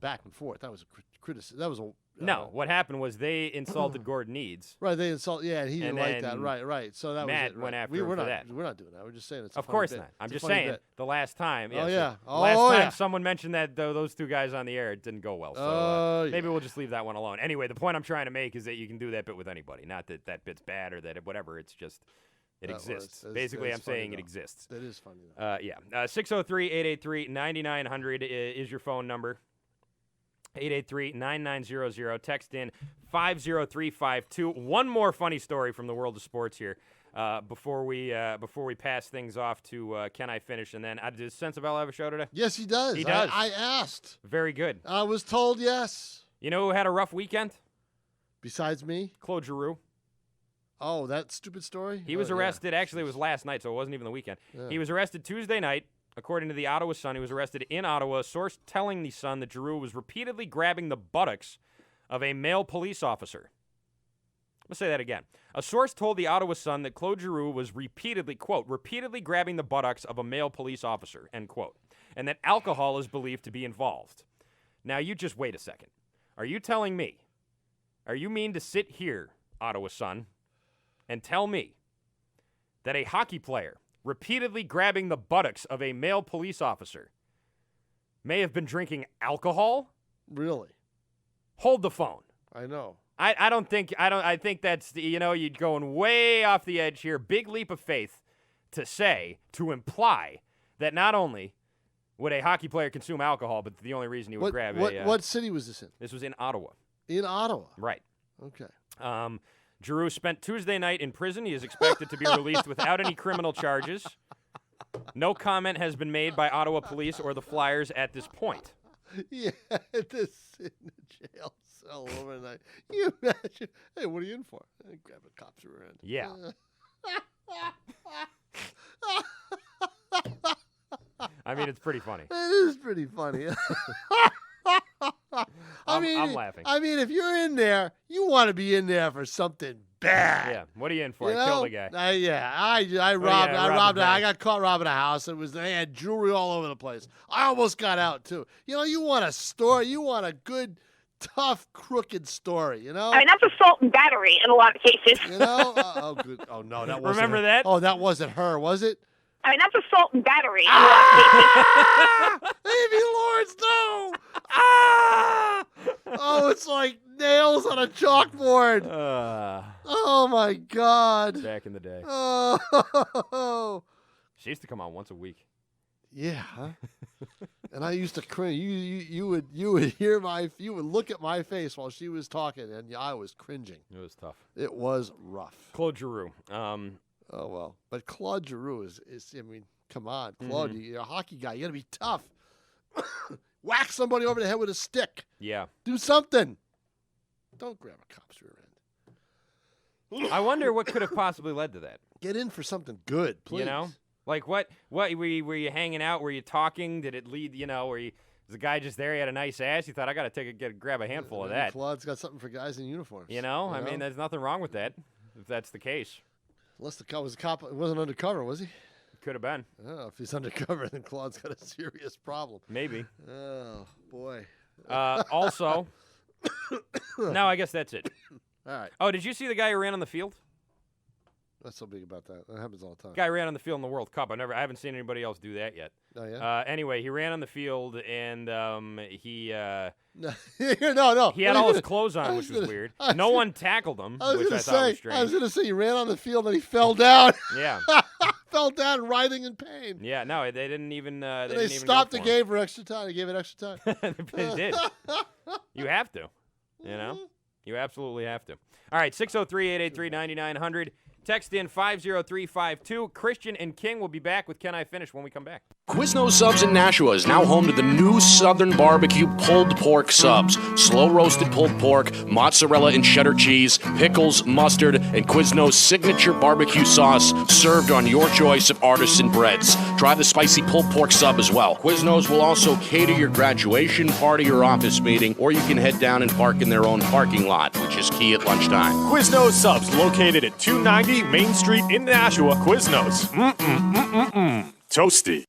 S7: back and forth. That was a criticism. That was a.
S6: No, what happened was they insulted Gordon Eads.
S7: Right, they insulted. Yeah, and he didn't like that. Right. So that
S6: Matt
S7: was it. Right.
S6: went after him for that.
S7: We're not doing that. We're just saying it's a
S6: Of
S7: funny
S6: course
S7: bit.
S6: not. I'm
S7: It's
S6: just
S7: a funny
S6: saying
S7: bit.
S6: the last time.
S7: Oh, yeah.
S6: Last time someone mentioned that those two guys on the air, it didn't go well. So maybe we'll just leave that one alone. Anyway, the point I'm trying to make is that you can do that bit with anybody. Not that bit's bad or that whatever. It's just it exists. Basically, I'm saying it exists.
S7: That is funny, though.
S6: Yeah. 603-883-9900 is your phone number. 883-9900. Text in 50352. One more funny story from the world of sports here before we pass things off to Can I Finish? And then does Sensabella have a show today?
S7: Yes, he does.
S6: He does.
S7: I asked.
S6: Very good.
S7: I was told yes.
S6: You know who had a rough weekend?
S7: Besides me?
S6: Claude Giroux.
S7: Oh, that stupid story?
S6: He was arrested. Yeah. Actually, it was last night, so it wasn't even the weekend. Yeah. He was arrested Tuesday night. According to the Ottawa Sun, he was arrested in Ottawa. A source telling the Sun that Giroux was repeatedly grabbing the buttocks of a male police officer. Let's say that again. A source told the Ottawa Sun that Claude Giroux was repeatedly grabbing the buttocks of a male police officer, end quote, and that alcohol is believed to be involved. Now, you just wait a second. Are you telling me, you mean to sit here, Ottawa Sun, and tell me that a hockey player repeatedly grabbing the buttocks of a male police officer may have been drinking alcohol?
S7: Really?
S6: Hold the phone.
S7: I know.
S6: I think that's, you're going way off the edge here. Big leap of faith to imply that not only would a hockey player consume alcohol, but the only reason he would grab
S7: what city was this in?
S6: This was in Ottawa.
S7: In Ottawa?
S6: Right.
S7: Okay.
S6: Giroux spent Tuesday night in prison. He is expected to be released without any criminal charges. No comment has been made by Ottawa police or the Flyers at this point.
S7: Yeah, to sit in the jail cell overnight. You imagine? Hey, what are you in for? Grab a cop's rear end.
S6: Yeah. I mean, it's pretty funny.
S7: It is pretty funny.
S6: I'm laughing.
S7: I mean, if you're in there, you want to be in there for something bad.
S6: Yeah. What are you in for? I killed a guy.
S7: I robbed. I got caught robbing a house. They had jewelry all over the place. I almost got out too. You want a story. You want a good, tough, crooked story.
S1: I mean, that's assault and battery in a lot of cases.
S7: Good. Oh no, that wasn't.
S6: Remember
S7: her.
S6: that?
S7: Oh, that wasn't her, was it?
S1: I mean, that's assault and battery in a lot of cases.
S7: Baby Lords, no! Oh, it's like nails on a chalkboard. Oh, my God.
S6: Back in the day.
S7: Oh.
S6: She used to come on once a week.
S7: Yeah, huh? And I used to cringe. You would look at my face while she was talking, and I was cringing.
S6: It was tough.
S7: It was rough.
S6: Claude Giroux.
S7: Oh, well. But Claude Giroux is I mean, come on. Claude, you're a hockey guy. You got to be tough. Whack somebody over the head with a stick.
S6: Yeah.
S7: Do something. Don't grab a cop's rear end.
S6: I wonder what could have possibly led to that.
S7: Get in for something good, please.
S6: Like what were you hanging out? Were you talking? Did it lead, was the guy just there? He had a nice ass. You thought, I got to grab a handful of that.
S7: Claude's got something for guys in uniforms.
S6: I mean, there's nothing wrong with that, if that's the case.
S7: Unless the cop was a cop, it wasn't undercover, was he?
S6: Could have been.
S7: Oh, if he's undercover, then Claude's got a serious problem.
S6: Maybe.
S7: Oh, boy.
S6: Also, no, I guess that's it.
S7: All right.
S6: Oh, did you see the guy who ran on the field?
S7: What's so big about that? That happens all the time.
S6: Guy ran on the field in the World Cup. I haven't seen anybody else do that yet.
S7: Oh, yeah?
S6: Anyway, he ran on the field, and he
S7: No.
S6: he had all his clothes on, which was weird. No one tackled him, which I thought was strange.
S7: I was going to say, he ran on the field and he fell down.
S6: Yeah.
S7: Fell down, writhing in pain.
S6: Yeah, no, they didn't even.
S7: They stopped the game for extra time. They gave it extra time.
S6: They did. You have to. You know? You absolutely have to. All right, 603-883-9900. Text in 50352. Christian and King will be back with Can I Finish when we come back.
S15: Quiznos Subs in Nashua is now home to the new Southern Barbecue pulled pork subs. Slow roasted pulled pork, mozzarella and cheddar cheese, pickles, mustard, and Quiznos signature barbecue sauce served on your choice of artisan breads. Try the spicy pulled pork sub as well. Quiznos will also cater your graduation party or office meeting, or you can head down and park in their own parking lot, which is key at lunchtime.
S11: Quiznos Subs, located at 290 Main Street in Nashua. Quiznos. Toasty.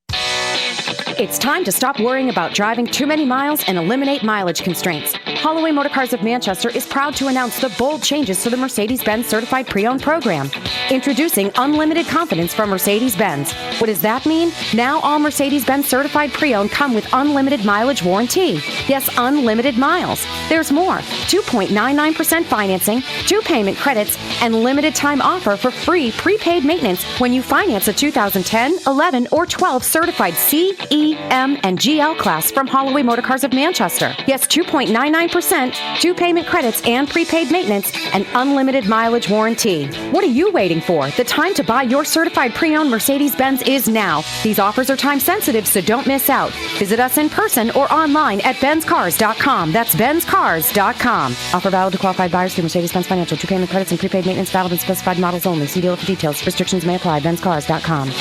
S3: It's time to stop worrying about driving too many miles and eliminate mileage constraints. Holloway Motorcars of Manchester is proud to announce the bold changes to the Mercedes-Benz Certified Pre-Owned program. Introducing unlimited confidence from Mercedes-Benz. What does that mean? Now all Mercedes-Benz Certified Pre-Owned come with unlimited mileage warranty. Yes, unlimited miles. There's more. 2.99% financing, 2 payment credits, and limited time offer for free prepaid maintenance when you finance a 2010, 11, or 12 certified C, E, M, and GL class from Holloway Motorcars of Manchester. Yes, 2.99%, 2 payment credits and prepaid maintenance, and unlimited mileage warranty. What are you waiting for? The time to buy your certified pre-owned Mercedes-Benz is now. These offers are time sensitive, so don't miss out. Visit us in person or online at benzcars.com. That's benzcars.com. Offer valid to qualified buyers through Mercedes-Benz Financial. 2 payment credits and prepaid maintenance valid in specified models only. See dealer for details. Restrictions may apply. benzcars.com.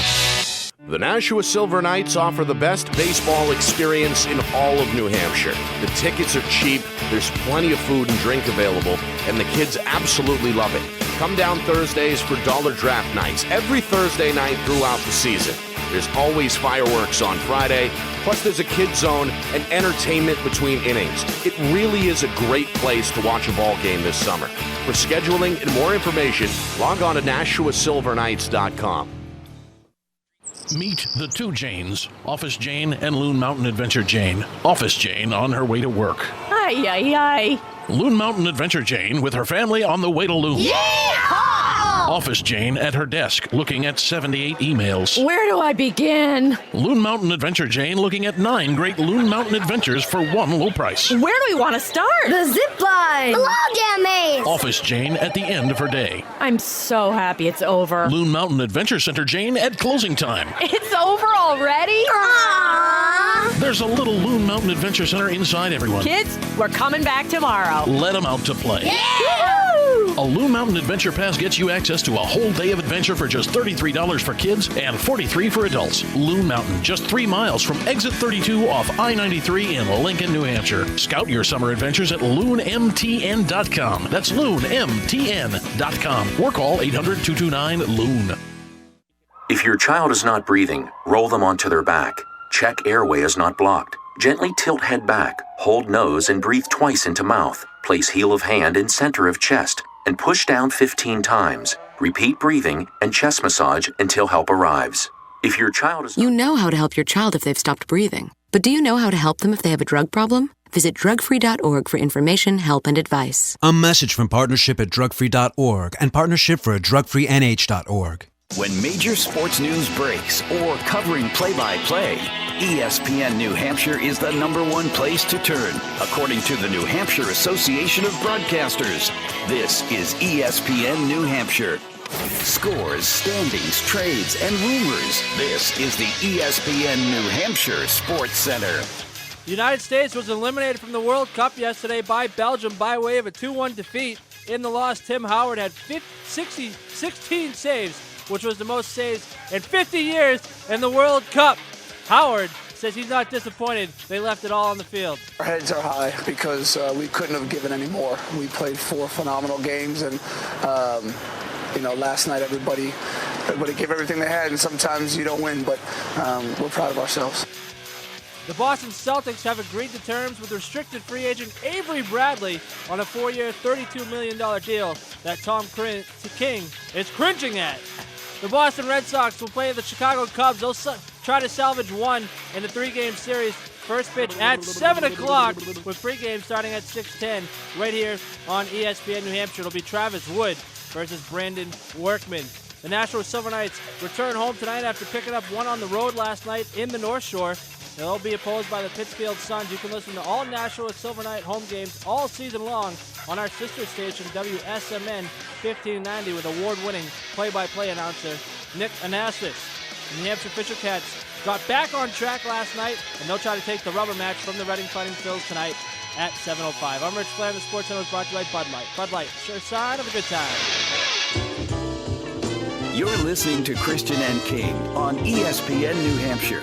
S15: The Nashua Silver Knights offer the best baseball experience in all of New Hampshire. The tickets are cheap, there's plenty of food and drink available, and the kids absolutely love it. Come down Thursdays for dollar draft nights, every Thursday night throughout the season. There's always fireworks on Friday, plus there's a kids zone and entertainment between innings. It really is a great place to watch a ball game this summer. For scheduling and more information, log on to NashuaSilverKnights.com.
S4: Meet the two Janes, Office Jane and Loon Mountain Adventure Jane. Office Jane on her way to work.
S5: Ay, ay, ay.
S4: Loon Mountain Adventure Jane with her family on the way to Loon.
S5: Yeehaw!
S4: Office Jane at her desk looking at 78 emails.
S5: Where do I begin?
S4: Loon Mountain Adventure Jane looking at 9 great Loon Mountain adventures for one low price.
S5: Where do we want to start?
S8: The zip line. The log maze.
S4: Office Jane at the end of her day.
S5: I'm so happy it's over.
S4: Loon Mountain Adventure Center Jane at closing time.
S5: It's over already?
S8: Aww.
S4: There's a little Loon Mountain Adventure Center inside everyone.
S5: Kids, we're coming back tomorrow.
S4: Let them out to play.
S5: Yeah!
S4: A Loon Mountain Adventure Pass gets you access to a whole day of adventure for just $33 for kids and $43 for adults. Loon Mountain, just 3 miles from Exit 32 off I-93 in Lincoln, New Hampshire. Scout your summer adventures at loonmtn.com. That's loonmtn.com. Or call 800-229-LOON.
S25: If your child is not breathing, roll them onto their back. Check airway is not blocked. Gently tilt head back, hold nose and breathe twice into mouth. Place heel of hand in center of chest and push down 15 times. Repeat breathing and chest massage until help arrives. If your child is...
S26: You know how to help your child if they've stopped breathing. But do you know how to help them if they have a drug problem? Visit drugfree.org for information, help, and advice.
S27: A message from Partnership at drugfree.org and Partnership for a drugfreenh.org.
S2: When major sports news breaks or covering play-by-play, ESPN New Hampshire is the #1 place to turn, according to the New Hampshire Association of Broadcasters. This is ESPN New Hampshire. Scores, standings, trades, and rumors. This is the ESPN New Hampshire Sports Center.
S18: The United States was eliminated from the World Cup yesterday by Belgium by way of a 2-1 defeat. In the loss, Tim Howard had 16 saves, which was the most saves in 50 years in the World Cup. Howard says he's not disappointed. They left it all on the field.
S28: Our heads are high because we couldn't have given any more. We played 4 phenomenal games, and last night everybody gave everything they had, and sometimes you don't win, but we're proud of ourselves.
S18: The Boston Celtics have agreed to terms with restricted free agent Avery Bradley on a 4-year, $32 million deal that Tom King is cringing at. The Boston Red Sox will play the Chicago Cubs. They'll try to salvage one in the 3-game series. First pitch at 7 o'clock with pregame starting at 6:10 right here on ESPN New Hampshire. It'll be Travis Wood versus Brandon Workman. The Nashua Silver Knights return home tonight after picking up one on the road last night in the North Shore. They'll be opposed by the Pittsfield Suns. You can listen to all Nashua Silver Knight home games all season long on our sister station, WSMN 1590, with award-winning play-by-play announcer Nick Anastas. The New Hampshire Fisher Cats got back on track last night, and they'll try to take the rubber match from the Reading Fighting Phils tonight at 7:05. I'm Rich Flair, and the Sports Center is brought to you by Bud Light. Bud Light, sure sign of a good time.
S2: You're listening to Christian and King on ESPN New Hampshire.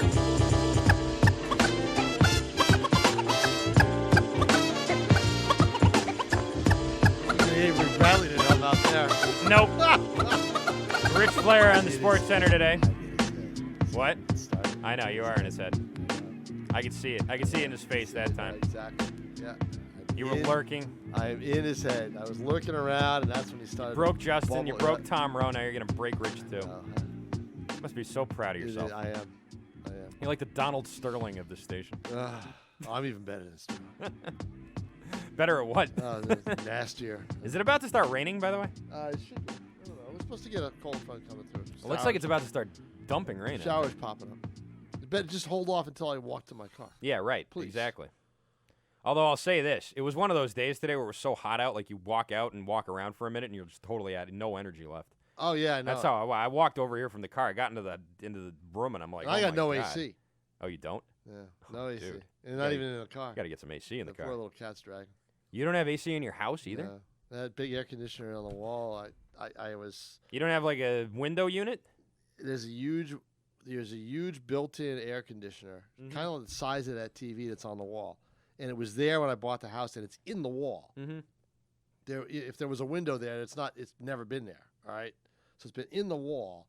S7: Avery Bradley didn't help out there.
S6: Nope. Rich Flair on the Sports Center today. What? I know, you are in his head. I could see it. I could see it in his face that time.
S7: Exactly. Yeah.
S6: You were lurking.
S7: I'm in his head. I was lurking around, and that's when he started.
S6: Broke Justin. You broke Tom Rowe. Now you're going to break Rich, too. You must be so proud of yourself.
S7: I am.
S6: You're like the Donald Sterling of this station.
S7: I'm even better than this.
S6: Better at what?
S7: Nastier.
S6: Is it about to start raining, by the way?
S7: It should be. I don't know. We're supposed to get a cold front coming through.
S6: It looks like it's about to start dumping rain.
S7: Showers popping up. You better just hold off until I walk to my car.
S6: Yeah, right.
S7: Please.
S6: Exactly. Although I'll say this, it was one of those days today where it was so hot out, like you walk out and walk around for a minute and you're just totally out, no energy left.
S7: Oh yeah, I know.
S6: That's how I walked over here from the car. I got into the room and I'm like,
S7: I got no
S6: God.
S7: AC.
S6: Oh, you don't?
S7: Yeah, no AC.
S6: Dude.
S7: And not even in the car.
S6: Got to get some AC in the car.
S7: Poor little cat's dragging.
S6: You don't have AC in your house either?
S7: Yeah. That big air conditioner on the wall. I was.
S6: You don't have like a window unit?
S7: There's a huge built-in air conditioner, kind of the size of that TV that's on the wall, and it was there when I bought the house, and it's in the wall.
S6: Mm-hmm.
S7: If there was a window there, it's never been there. All right, so it's been in the wall,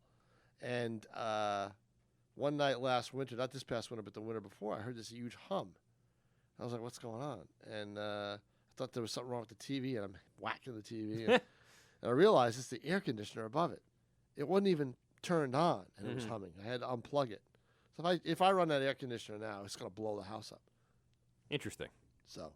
S7: and one night last winter, not this past winter, but the winter before, I heard this huge hum. I was like, "What's going on?" And I thought there was something wrong with the TV, and I'm whacking the TV, and I realized it's the air conditioner above it. It wasn't even turned on, and it was humming. I had to unplug it. So if I run that air conditioner now, it's going to blow the house up.
S6: Interesting.
S7: So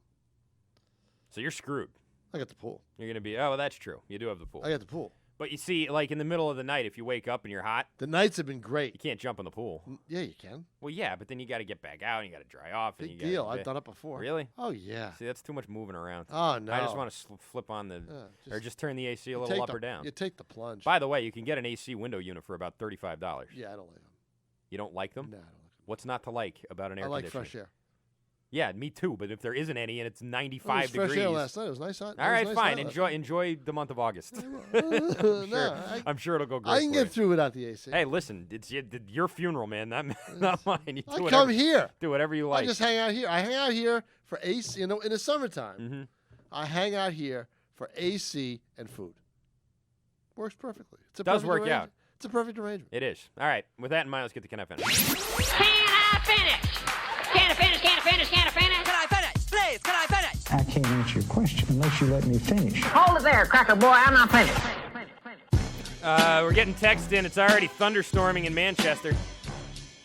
S6: you're screwed.
S7: I got the pool.
S6: You're going to be, well, that's true. You do have the pool.
S7: I got the pool.
S6: But you see, like in the middle of the night, if you wake up and you're hot.
S7: The nights have been great.
S6: You can't jump in the pool.
S7: Yeah, you can.
S6: Well, yeah, but then you got to get back out and you got to dry off.
S7: Big deal. I've done it before.
S6: Really?
S7: Oh, yeah.
S6: See, that's too much moving around.
S7: Oh, no.
S6: I just want to flip on or just turn the AC a little up or down.
S7: You take the plunge.
S6: By the way, you can get an AC window unit for about $35.
S7: Yeah, I don't like them.
S6: You don't like them?
S7: No, I don't like them.
S6: What's not to like about an air conditioner?
S7: I like fresh air.
S6: Yeah, me too. But if there isn't any and it's 95 degrees,
S7: fresh air last night. It was nice.
S6: All right, fine. Enjoy the month of August. I'm sure it'll go great.
S7: I can get through without the AC.
S6: Hey, listen, it's your funeral, man. Not mine. You do
S7: I come here.
S6: Do whatever you like.
S7: I just hang out here. I hang out here for AC. In the summertime,
S6: Mm-hmm.
S7: I hang out here for AC and food. Works perfectly.
S6: It does work out.
S7: It's a perfect arrangement.
S6: It is. All right. With that in mind, let's get to Can I Finish?
S8: Can I finish? Can I finish? Can I finish? Can I finish? Can I finish? Please, can I finish?
S9: I can't answer your question unless you let me finish.
S8: Hold it there, cracker boy. I'm not finished.
S6: We're getting text in. It's already thunderstorming in Manchester.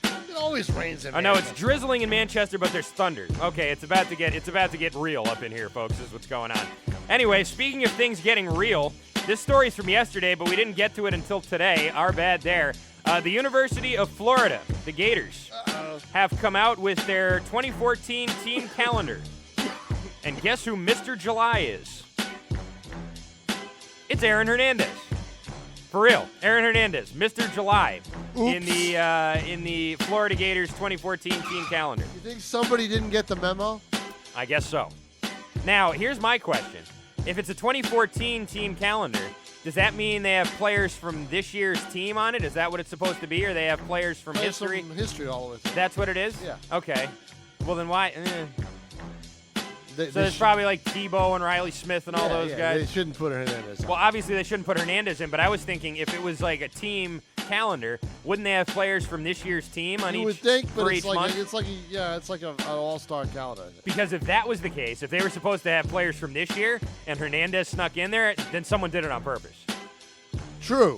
S7: It always rains in
S6: Manchester. I know it's drizzling in Manchester, but there's thunder. Okay, it's about to get real up in here, folks. Is what's going on. Anyway, speaking of things getting real, this story's from yesterday, but we didn't get to it until today. Our bad there. The University of Florida, the Gators, have come out with their 2014 team calendar. And guess who Mr. July is? It's Aaron Hernandez. For real, Aaron Hernandez, Mr. July, in the Florida Gators 2014 team calendar.
S7: You think somebody didn't get the memo?
S6: I guess so. Now, here's my question. If it's a 2014 team calendar, does that mean they have players from this year's team on it? Is that what it's supposed to be, or they have players from history?
S7: From history all the way through.
S6: That's what it is?
S7: Yeah.
S6: Okay. Well, then why? So there's probably like Tebow and Riley Smith and all those guys.
S7: They shouldn't put Hernandez in.
S6: Well, obviously they shouldn't put Hernandez in, but I was thinking if it was like a team calendar, wouldn't they have players from this year's team on
S7: You
S6: each
S7: would think, but
S6: for
S7: it's
S6: each
S7: like
S6: month?
S7: it's like an all-star calendar. I think.
S6: Because if that was the case, if they were supposed to have players from this year and Hernandez snuck in there, then someone did it on purpose.
S7: True.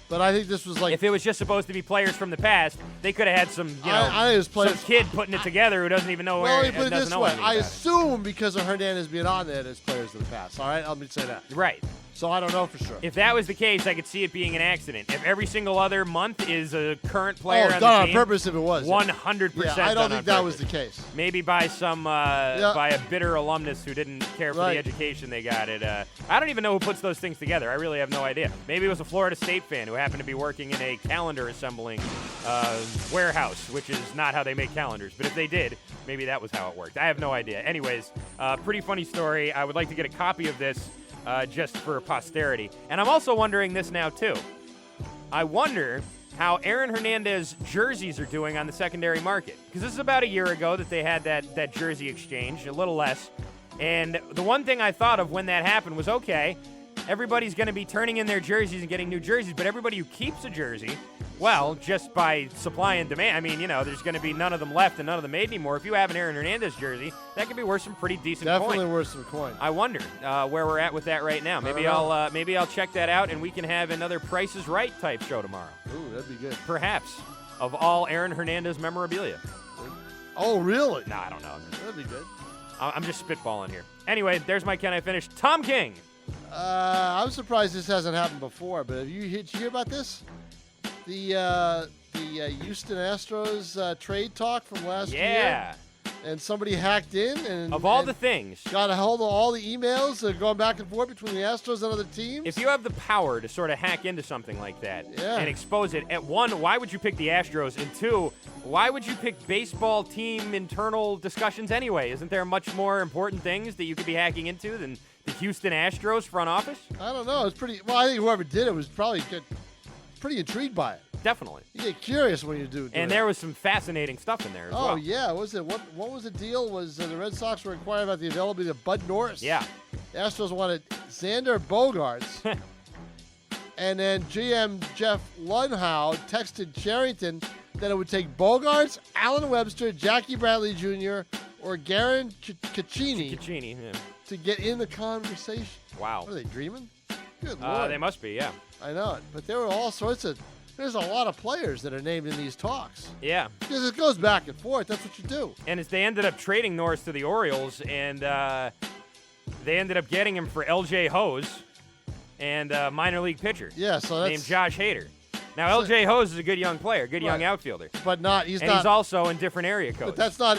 S7: But I think this was like...
S6: If it was just supposed to be players from the past, they could have had some, some kid putting it together who doesn't even know
S7: Well,
S6: where
S7: let me put it
S6: doesn't
S7: this
S6: know
S7: way.
S6: anything
S7: I
S6: about it.
S7: assume because of Hernandez being on there, there's players of the past. All right? Let me say that.
S6: Right.
S7: So I don't know for sure.
S6: If that was the case, I could see it being an accident. If every single other month is a current player on
S7: done
S6: the
S7: on
S6: team,
S7: purpose if it was.
S6: 100%.
S7: Yeah, I don't
S6: done
S7: think
S6: on
S7: that
S6: purpose.
S7: was the case.
S6: Maybe by some by a bitter alumnus who didn't care for
S7: Right.
S6: the education they got at. I don't even know who puts those things together. I really have no idea. Maybe it was a Florida State fan who happened to be working in a calendar assembling warehouse, which is not how they make calendars. But if they did, maybe that was how it worked. I have no idea. Anyways, pretty funny story. I would like to get a copy of this just for posterity. And I'm also wondering this now, too. I wonder how Aaron Hernandez jerseys are doing on the secondary market. Because this is about a year ago that they had that jersey exchange, a little less. And the one thing I thought of when that happened was, okay, everybody's going to be turning in their jerseys and getting new jerseys, but everybody who keeps a jersey, well, just by supply and demand, I mean, there's going to be none of them left and none of them made anymore. If you have an Aaron Hernandez jersey, that could be worth some pretty decent coin.
S7: Definitely worth some coin.
S6: I wonder where we're at with that right now. Maybe I'll check that out, and we can have another Price is Right type show tomorrow.
S7: Ooh, that'd be good.
S6: Perhaps, of all Aaron Hernandez memorabilia.
S7: Oh, really?
S6: No, I don't know.
S7: That'd be good.
S6: I'm just spitballing here. Anyway, there's my Can I Finish? Tom King.
S7: I'm surprised this hasn't happened before, but did you hear about this? The Houston Astros trade talk from last year?
S6: Yeah.
S7: And somebody hacked in and
S6: of all the things,
S7: got a hold of all the emails going back and forth between the Astros and other teams.
S6: If you have the power to sort of hack into something like that and expose it, at one, why would you pick the Astros? And two, why would you pick baseball team internal discussions anyway? Isn't there much more important things that you could be hacking into than the Houston Astros front office?
S7: I don't know. It's pretty. Well, I think whoever did it was probably pretty intrigued by it.
S6: Definitely.
S7: You get curious when you do it.
S6: And there was some fascinating stuff in there as well.
S7: Oh, yeah. What was it? What was the deal? Was the Red Sox were inquiring about the availability of Bud Norris?
S6: Yeah.
S7: The Astros wanted Xander Bogaerts. And then GM Jeff Lunhow texted Cherington that it would take Bogaerts, Alan Webster, Jackie Bradley Jr., or Garen Caccini to get in the conversation.
S6: Wow.
S7: What are they, dreaming? Good Lord.
S6: They must be, yeah.
S7: I know it. But there were all sorts of... There's a lot of players that are named in these talks.
S6: Yeah.
S7: Because it goes back and forth. That's what you do.
S6: And as they ended up trading Norris to the Orioles, and they ended up getting him for L.J. Hose and a minor league pitcher.
S7: Yeah, so that's...
S6: named Josh Hader. Now, L.J. Hose is a good young player, good young outfielder.
S7: But he's
S6: he's also in different area codes.
S7: But that's not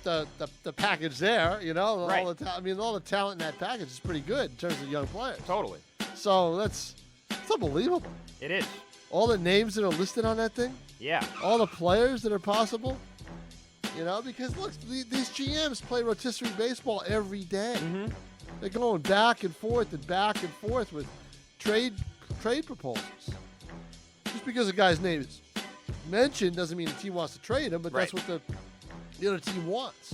S7: the package there, you know?
S6: Right.
S7: All the talent in that package is pretty good in terms of young players.
S6: Totally.
S7: So it's unbelievable.
S6: It is.
S7: All the names that are listed on that thing.
S6: Yeah.
S7: All the players that are possible. Because look, these GMs play rotisserie baseball every day.
S6: Mm-hmm.
S7: They're going back and forth with trade proposals. Just because a guy's name is mentioned doesn't mean the team wants to trade him, but that's what the other team wants.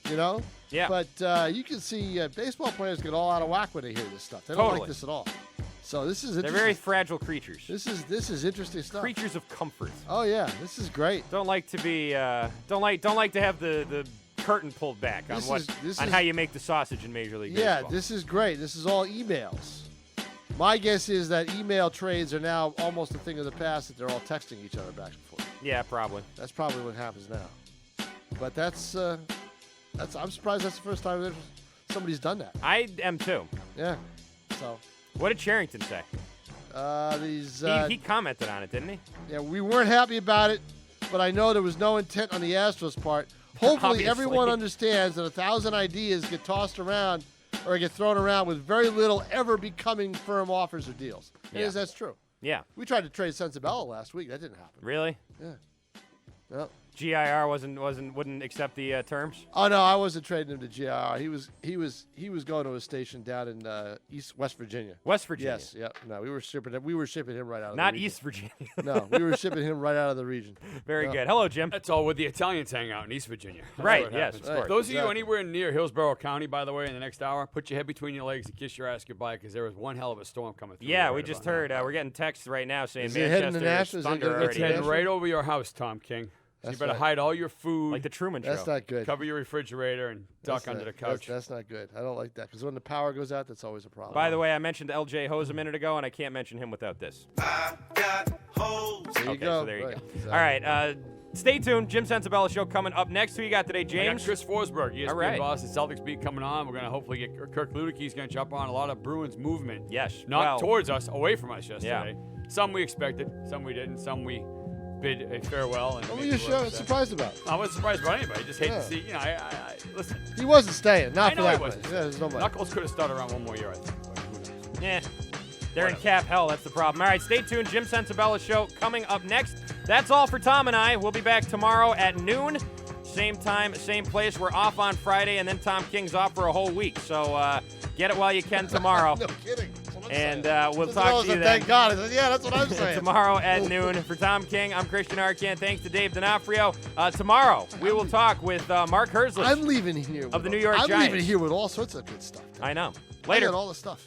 S6: Yeah.
S7: But you can see baseball players get all out of whack when they hear this stuff. They don't like this at all. So this is interesting.
S6: They're very fragile creatures.
S7: This is interesting stuff.
S6: Creatures of comfort.
S7: Oh yeah, this is great.
S6: Don't like to be don't like to have the curtain pulled back on how you make the sausage in Major League Baseball.
S7: Yeah, this is great. This is all emails. My guess is that email trades are now almost a thing of the past, that they're all texting each other back and forth.
S6: Yeah, probably.
S7: That's probably what happens now. But that's I'm surprised that's the first time somebody's done that.
S6: I am too.
S7: Yeah. So.
S6: What did Cherington say?
S7: He
S6: commented on it, didn't he?
S7: Yeah, we weren't happy about it, but I know there was no intent on the Astros' part. Hopefully everyone understands that 1,000 ideas get tossed around or get thrown around with very little ever becoming firm offers or deals.
S6: Yeah.
S7: That's true.
S6: Yeah.
S7: We tried to trade Sensabella last week. That didn't happen.
S6: Really?
S7: Yeah. Well,
S6: GIR wouldn't accept the terms.
S7: Oh no, I wasn't trading him to GIR. He was going to a station down in West Virginia.
S6: West Virginia.
S7: Yes. Yep. No, we were shipping him right out of
S6: Not
S7: the region.
S6: East Virginia.
S7: No, we were shipping him right out of the region.
S6: Very good. Hello, Jim.
S10: That's all where the Italians hang out in East Virginia. That's
S6: Right.
S10: what
S6: Yes.
S10: happens.
S6: Of course.
S10: Those of you anywhere near Hillsborough County, by the way, in the next hour, put your head between your legs and kiss your ass goodbye because there is one hell of a storm coming through.
S6: Yeah, we just heard. We're getting texts right now saying
S7: Is it heading to
S6: Manchester
S7: Nashua?
S6: is
S7: Is it
S6: thunder
S7: gonna
S6: already.
S10: It's heading right over your house, Tom King. So you better hide all your food.
S6: Like the Truman Show.
S7: That's not good.
S10: Cover your refrigerator and duck under the couch.
S7: That's not good. I don't like that because when the power goes out, that's always a problem.
S6: By the way, I mentioned LJ Hose a minute ago, and I can't mention him without this.
S7: There you go.
S6: So there you
S7: Right.
S6: go.
S7: Exactly.
S6: All right. Stay tuned. Jim Sensabella Show coming up next. Who you got today,
S10: I got
S6: James?
S10: Chris Forsberg, ESPN
S6: All right.
S10: Boston Celtics beat coming on. We're going to hopefully get Kirk Luedecke's going to jump on a lot of Bruins movement.
S6: Yes.
S10: Not towards us, away from us yesterday.
S6: Yeah.
S10: Some we expected, some we didn't, some we bid a farewell. And
S7: What were you surprised about?
S10: I wasn't surprised about anybody. I just hate to see, I listen.
S7: He wasn't staying. Not
S10: I
S7: for
S10: know
S7: that.
S10: he wasn't.
S7: Yeah, there's no money.
S10: Knuckles could have started around one more year, I think. But who knows?
S6: Yeah. They're in cap hell. That's the problem. All right, stay tuned. Jim Sensabella Show coming up next. That's all for Tom and I. We'll be back tomorrow at noon. Same time, same place. We're off on Friday, and then Tom King's off for a whole week. So get it while you can tomorrow.
S7: No kidding. That's what I'm
S6: And
S7: saying.
S6: we'll
S7: That's
S6: talk
S7: what
S6: to you
S7: I said,
S6: then.
S7: Thank God. I said, yeah, that's what I'm saying.
S6: Tomorrow at noon. For Tom King, I'm Christian Arcand. Thanks to Dave D'Onofrio. Tomorrow, we will talk with Mark Herzlich.
S7: I'm leaving here
S6: of the New York
S7: I'm
S6: Giants.
S7: leaving here with all sorts of good stuff.
S6: I know.
S7: I
S6: Later.
S7: got all the stuff.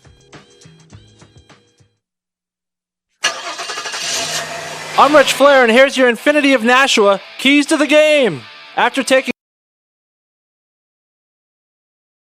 S18: I'm Rich Flair, and here's your Infinity of Nashua keys to the game. After taking